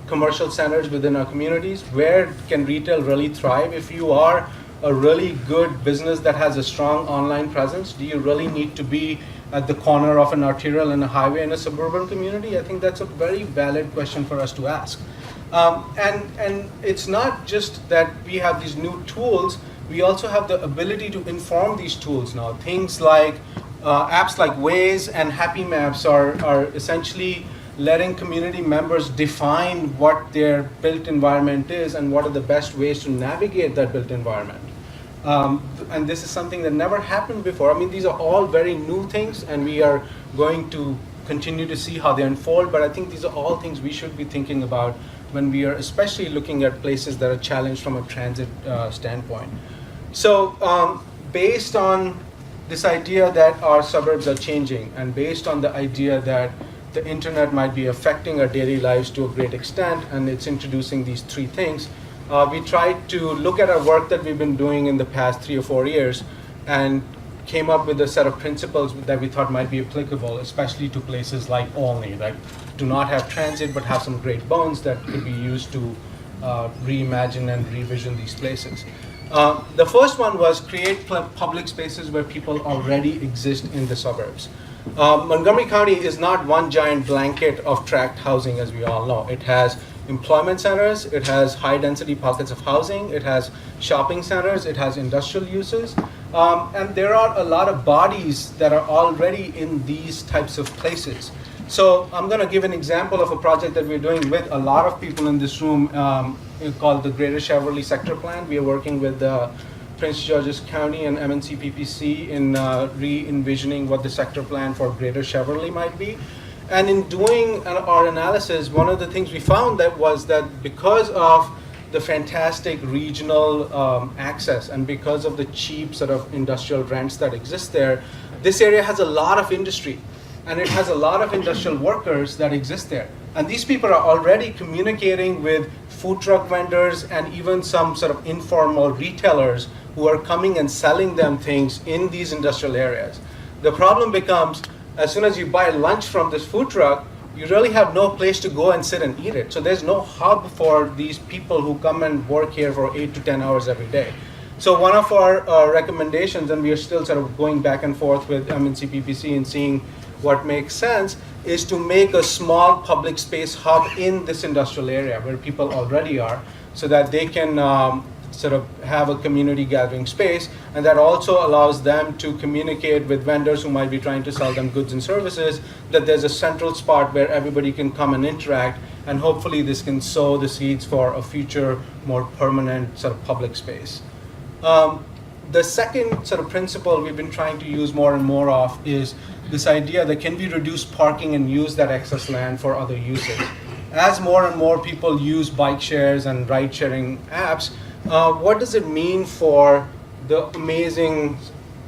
commercial centers within our communities? Where can retail really thrive? If you are a really good business that has a strong online presence, do you really need to be at the corner of an arterial and a highway in a suburban community? I think that's a very valid question for us to ask. And it's not just that we have these new tools, we also have the ability to inform these tools now. Things like apps like Waze and Happy Maps are essentially letting community members define what their built environment is and what are the best ways to navigate that built environment. And this is something that never happened before. I mean, these are all very new things, and we are going to continue to see how they unfold, but I think these are all things we should be thinking about when we are especially looking at places that are challenged from a transit standpoint. So based on this idea that our suburbs are changing, and based on the idea that the internet might be affecting our daily lives to a great extent, and it's introducing these three things, we tried to look at our work that we've been doing in the past 3 or 4 years and came up with a set of principles that we thought might be applicable, especially to places like Olney, that do not have transit but have some great bones that could be used to reimagine and revision these places. The first one was create public spaces where people already exist in the suburbs. Montgomery County is not one giant blanket of tract housing, as we all know. It has employment centers, it has high density pockets of housing, it has shopping centers, it has industrial uses, and there are a lot of bodies that are already in these types of places. So I'm going to give an example of a project that we're doing with a lot of people in this room called the Greater Cheverly Sector Plan. We are working with Prince George's County and MNC PPC in re-envisioning what the sector plan for Greater Cheverly might be. And in doing our analysis, one of the things we found was that because of the fantastic regional access and because of the cheap sort of industrial rents that exist there, this area has a lot of industry. And it has a lot of industrial workers that exist there. And these people are already communicating with food truck vendors and even some sort of informal retailers who are coming and selling them things in these industrial areas. The problem becomes, as soon as you buy lunch from this food truck, you really have no place to go and sit and eat it. So there's no hub for these people who come and work here for 8 to 10 hours every day. So one of our recommendations, and we are still sort of going back and forth with MNC PPC and seeing what makes sense, is to make a small public space hub in this industrial area where people already are, so that they can sort of have a community gathering space, and that also allows them to communicate with vendors who might be trying to sell them goods and services, that there's a central spot where everybody can come and interact, and hopefully this can sow the seeds for a future, more permanent sort of public space. The second sort of principle we've been trying to use more and more of is this idea that can we reduce parking and use that excess land for other uses. As more and more people use bike shares and ride sharing apps, what does it mean for the amazing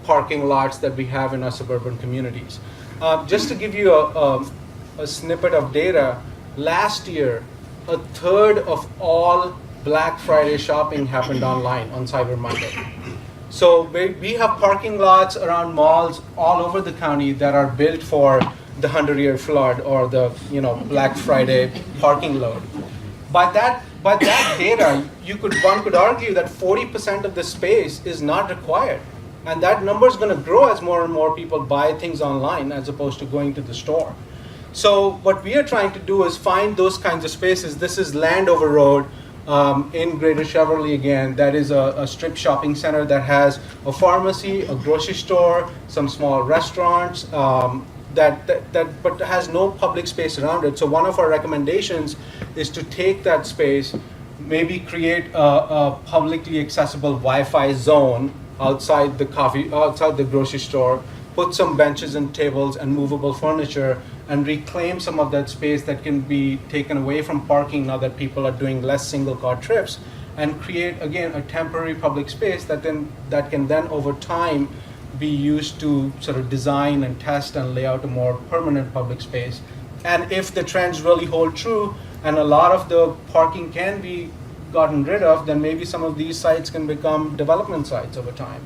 parking lots that we have in our suburban communities? Just to give you a snippet of data, last year, a third of all Black Friday shopping happened online on Cyber Monday. So we have parking lots around malls all over the county that are built for the 100-year flood or the Black Friday parking load. By that data, one could argue that 40% of the space is not required, and that number is going to grow as more and more people buy things online as opposed to going to the store. So what we are trying to do is find those kinds of spaces. This is Landover Road in Greater Cheverly again. That is a strip shopping center that has a pharmacy, a grocery store, some small restaurants, but has no public space around it. So one of our recommendations is to take that space, maybe create a publicly accessible Wi-Fi zone outside the grocery store, put some benches and tables and movable furniture, and reclaim some of that space that can be taken away from parking now that people are doing less single car trips, and create again a temporary public space that can then over time be used to sort of design and test and lay out a more permanent public space. And if the trends really hold true and a lot of the parking can be gotten rid of, then maybe some of these sites can become development sites over time.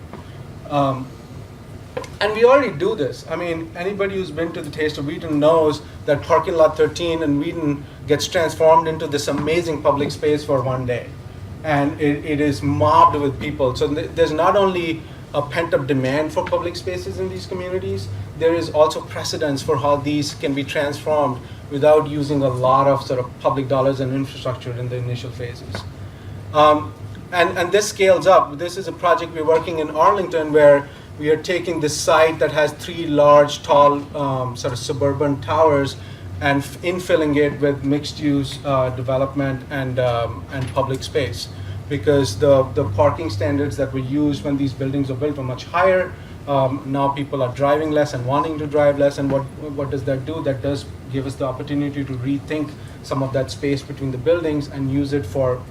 And we already do this. I mean, anybody who's been to the Taste of Wheaton knows that parking lot 13 in Wheaton gets transformed into this amazing public space for one day. And it is mobbed with people. So there's not only a pent-up demand for public spaces in these communities, there is also precedence for how these can be transformed without using a lot of sort of public dollars and infrastructure in the initial phases. And this scales up. This is a project we're working in Arlington where we are taking this site that has 3 large, tall, sort of suburban towers and infilling it with mixed-use development and public space. Because the parking standards that were used when these buildings were built were much higher. Now people are driving less and wanting to drive less, and what does that do? That does give us the opportunity to rethink some of that space between the buildings and use it for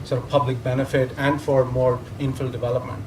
sort of public benefit and for more infill development.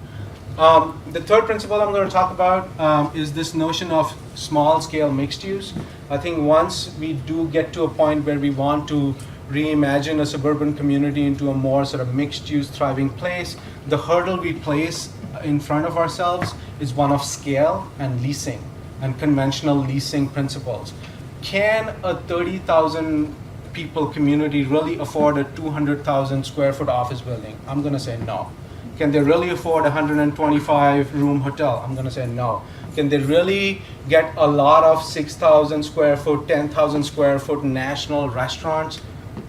The third principle I'm going to talk about is this notion of small-scale mixed use. I think once we do get to a point where we want to reimagine a suburban community into a more sort of mixed-use, thriving place, the hurdle we place in front of ourselves is one of scale and leasing and conventional leasing principles. Can a 30,000 people community really afford a 200,000 square foot office building? I'm going to say no. Can they really afford a 125 room hotel? I'm going to say no. Can they really get a lot of 6,000 square foot, 10,000 square foot national restaurants?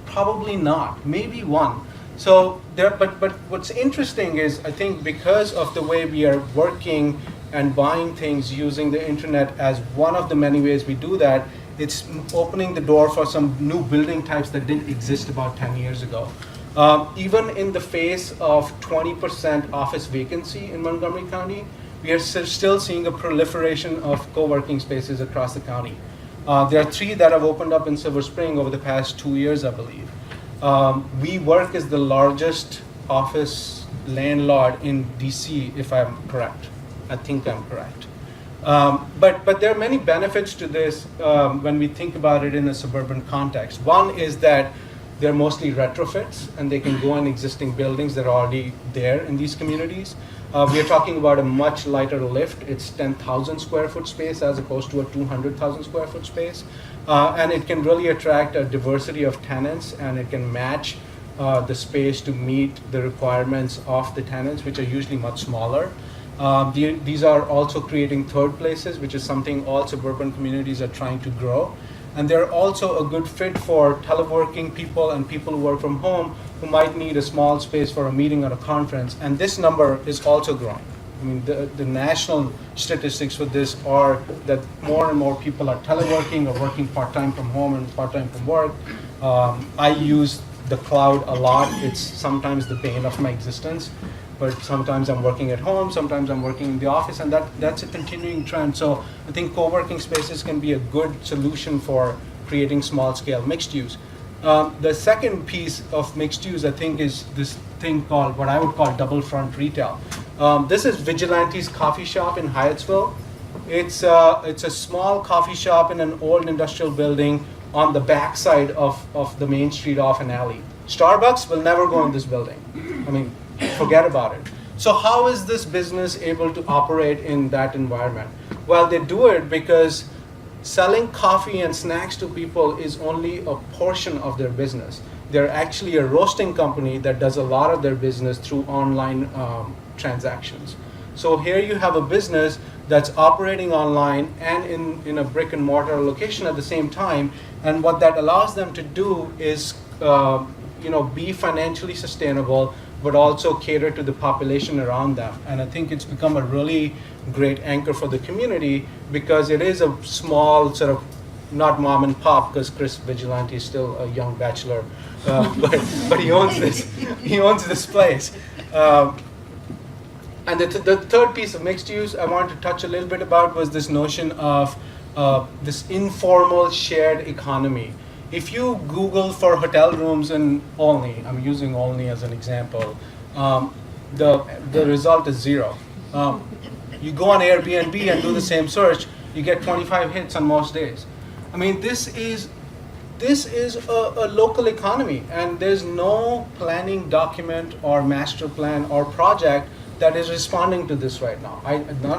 Probably not, maybe one. So but what's interesting is I think because of the way we are working and buying things using the internet as one of the many ways we do that, it's opening the door for some new building types that didn't exist about 10 years ago. Even in the face of 20% office vacancy in Montgomery County, we are still seeing a proliferation of co-working spaces across the county. There are 3 that have opened up in Silver Spring over the past 2 years, I believe. WeWork is the largest office landlord in DC, if I'm correct. I think I'm correct. But there are many benefits to this when we think about it in a suburban context. One is that they're mostly retrofits, and they can go in existing buildings that are already there in these communities. We are talking about a much lighter lift. It's 10,000 square foot space as opposed to a 200,000 square foot space. And it can really attract a diversity of tenants, and it can match the space to meet the requirements of the tenants, which are usually much smaller. These are also creating third places, which is something all suburban communities are trying to grow. And they're also a good fit for teleworking people and people who work from home who might need a small space for a meeting or a conference. And this number is also growing. I mean, the national statistics for this are that more and more people are teleworking or working part-time from home and part-time from work. I use the cloud a lot. It's sometimes the bane of my existence. But sometimes I'm working at home, sometimes I'm working in the office, and that's a continuing trend. So I think co-working spaces can be a good solution for creating small-scale mixed use. The second piece of mixed use, I think, is this thing called, what I would call double front retail. This is Vigilante's Coffee Shop in Hyattsville. It's a small coffee shop in an old industrial building on the backside of the main street off an alley. Starbucks will never go in this building. I mean, forget about it. So how is this business able to operate in that environment? Well, they do it because selling coffee and snacks to people is only a portion of their business. They're actually a roasting company that does a lot of their business through online transactions. So here you have a business that's operating online and in a brick and mortar location at the same time. And what that allows them to do is be financially sustainable, but also cater to the population around them. And I think it's become a really great anchor for the community because it is a small sort of, not mom and pop, because Chris Vigilante is still a young bachelor, but he owns this place. And the third piece of mixed use I wanted to touch a little bit about was this notion of this informal shared economy. If you Google for hotel rooms in Olney, I'm using Olney as an example, the result is 0. You go on Airbnb and do the same search, you get 25 hits on most days. I mean, this is a local economy, and there's no planning document or master plan or project that is responding to this right now.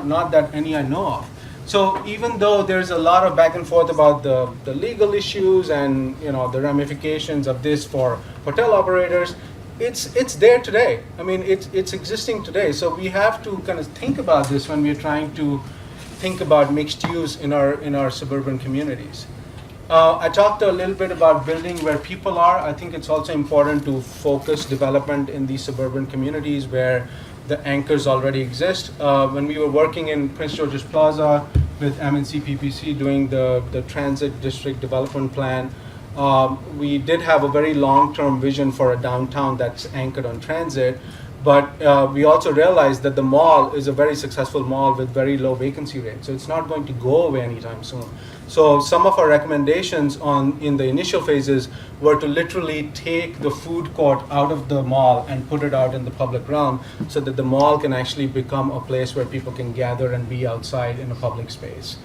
Not that any I know of. So even though there's a lot of back and forth about the legal issues and the ramifications of this for hotel operators, it's there today. I mean, it's existing today. So we have to kind of think about this when we're trying to think about mixed use in our suburban communities. I talked a little bit about building where people are. I think it's also important to focus development in these suburban communities where the anchors already exist. When we were working in Prince George's Plaza with MNC PPC doing the transit district development plan, we did have a very long-term vision for a downtown that's anchored on transit, but we also realized that the mall is a very successful mall with very low vacancy rate, so it's not going to go away anytime soon. So some of our recommendations in the initial phases were to literally take the food court out of the mall and put it out in the public realm so that the mall can actually become a place where people can gather and be outside in a public space.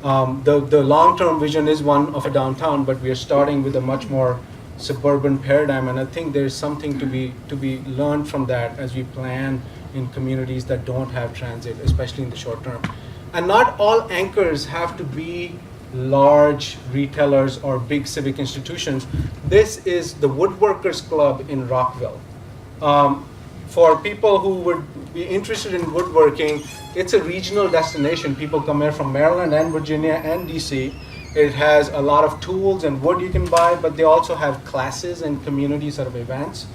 The long-term vision is one of a downtown, but we are starting with a much more suburban paradigm, and I think there's something to be learned from that as we plan in communities that don't have transit, especially in the short term. And not all anchors have to be large retailers or big civic institutions. This is the Woodworkers Club in Rockville. For people who would be interested in woodworking, it's a regional destination. People come here from Maryland and Virginia and DC. It has a lot of tools and wood you can buy, but they also have classes and community sort of events.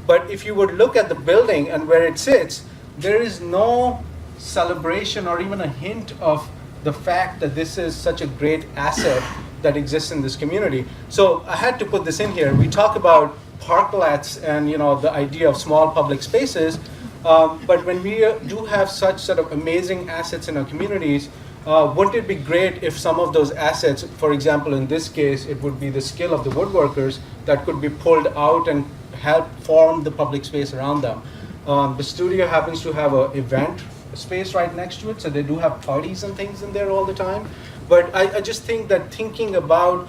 But if you would look at the building and where it sits, there is no celebration or even a hint of the fact that this is such a great asset that exists in this community. So I had to put this in here. We talk about parklets and the idea of small public spaces, but when we do have such sort of amazing assets in our communities, wouldn't it be great if some of those assets, for example, in this case, it would be the skill of the woodworkers that could be pulled out and help form the public space around them. The studio happens to have an event space right next to it, so they do have parties and things in there all the time. But I just think that thinking about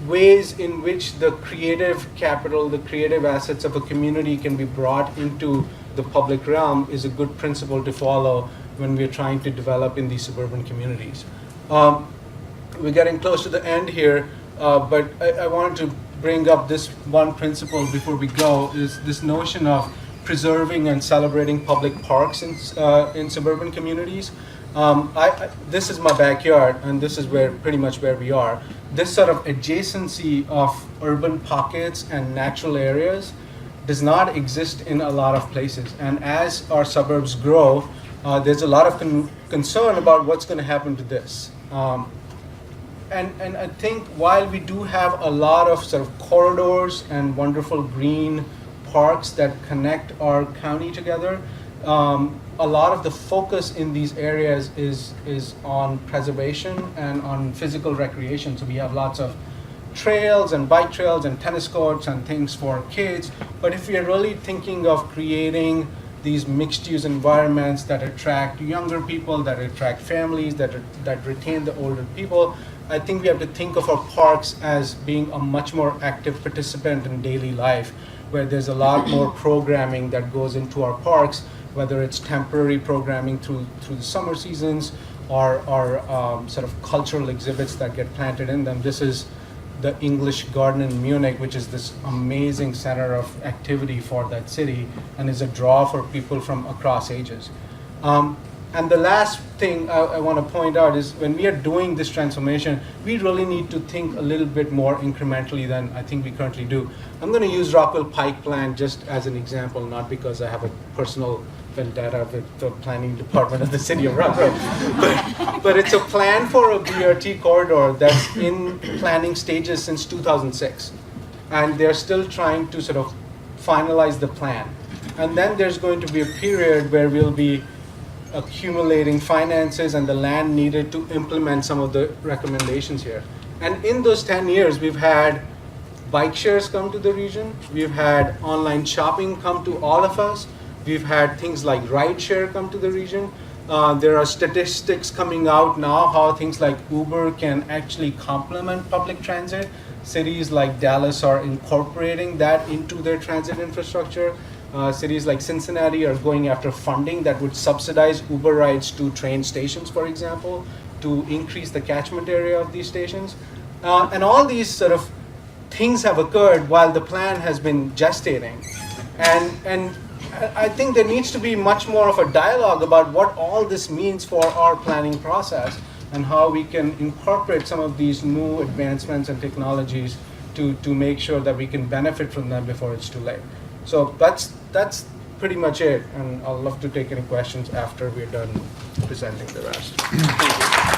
ways in which the creative capital, the creative assets of a community can be brought into the public realm is a good principle to follow when we're trying to develop in these suburban communities. We're getting close to the end here, but I wanted to bring up this one principle before we go, is this notion of preserving and celebrating public parks in suburban communities. This is my backyard, and this is pretty much where we are. This sort of adjacency of urban pockets and natural areas does not exist in a lot of places. And as our suburbs grow, there's a lot of concern about what's going to happen to this. And I think while we do have a lot of sort of corridors and wonderful green parks that connect our county together, a lot of the focus in these areas is on preservation and on physical recreation. So we have lots of trails and bike trails and tennis courts and things for kids. But if we are really thinking of creating these mixed-use environments that attract younger people, that attract families, that retain the older people, I think we have to think of our parks as being a much more active participant in daily life, where there's a lot more programming that goes into our parks, whether it's temporary programming through the summer seasons or sort of cultural exhibits that get planted in them. This is the English Garden in Munich, which is this amazing center of activity for that city and is a draw for people from across ages. And the last thing I want to point out is when we are doing this transformation, we really need to think a little bit more incrementally than I think we currently do. I'm going to use Rockwell Pike Plan just as an example, not because I have a personal vendetta with the planning department of the city of Rockwell, but it's a plan for a BRT corridor that's in planning stages since 2006. And they're still trying to sort of finalize the plan. And then there's going to be a period where we'll be accumulating finances and the land needed to implement some of the recommendations here. And in those 10 years, we've had bike shares come to the region. We've had online shopping come to all of us. We've had things like rideshare come to the region. There are statistics coming out now how things like Uber can actually complement public transit. Cities like Dallas are incorporating that into their transit infrastructure. Cities like Cincinnati are going after funding that would subsidize Uber rides to train stations, for example, to increase the catchment area of these stations. And all these sort of things have occurred while the plan has been gestating. And I think there needs to be much more of a dialogue about what all this means for our planning process and how we can incorporate some of these new advancements and technologies to make sure that we can benefit from them before it's too late. So that's pretty much it, and I'll love to take any questions after we're done presenting the rest. Thank you.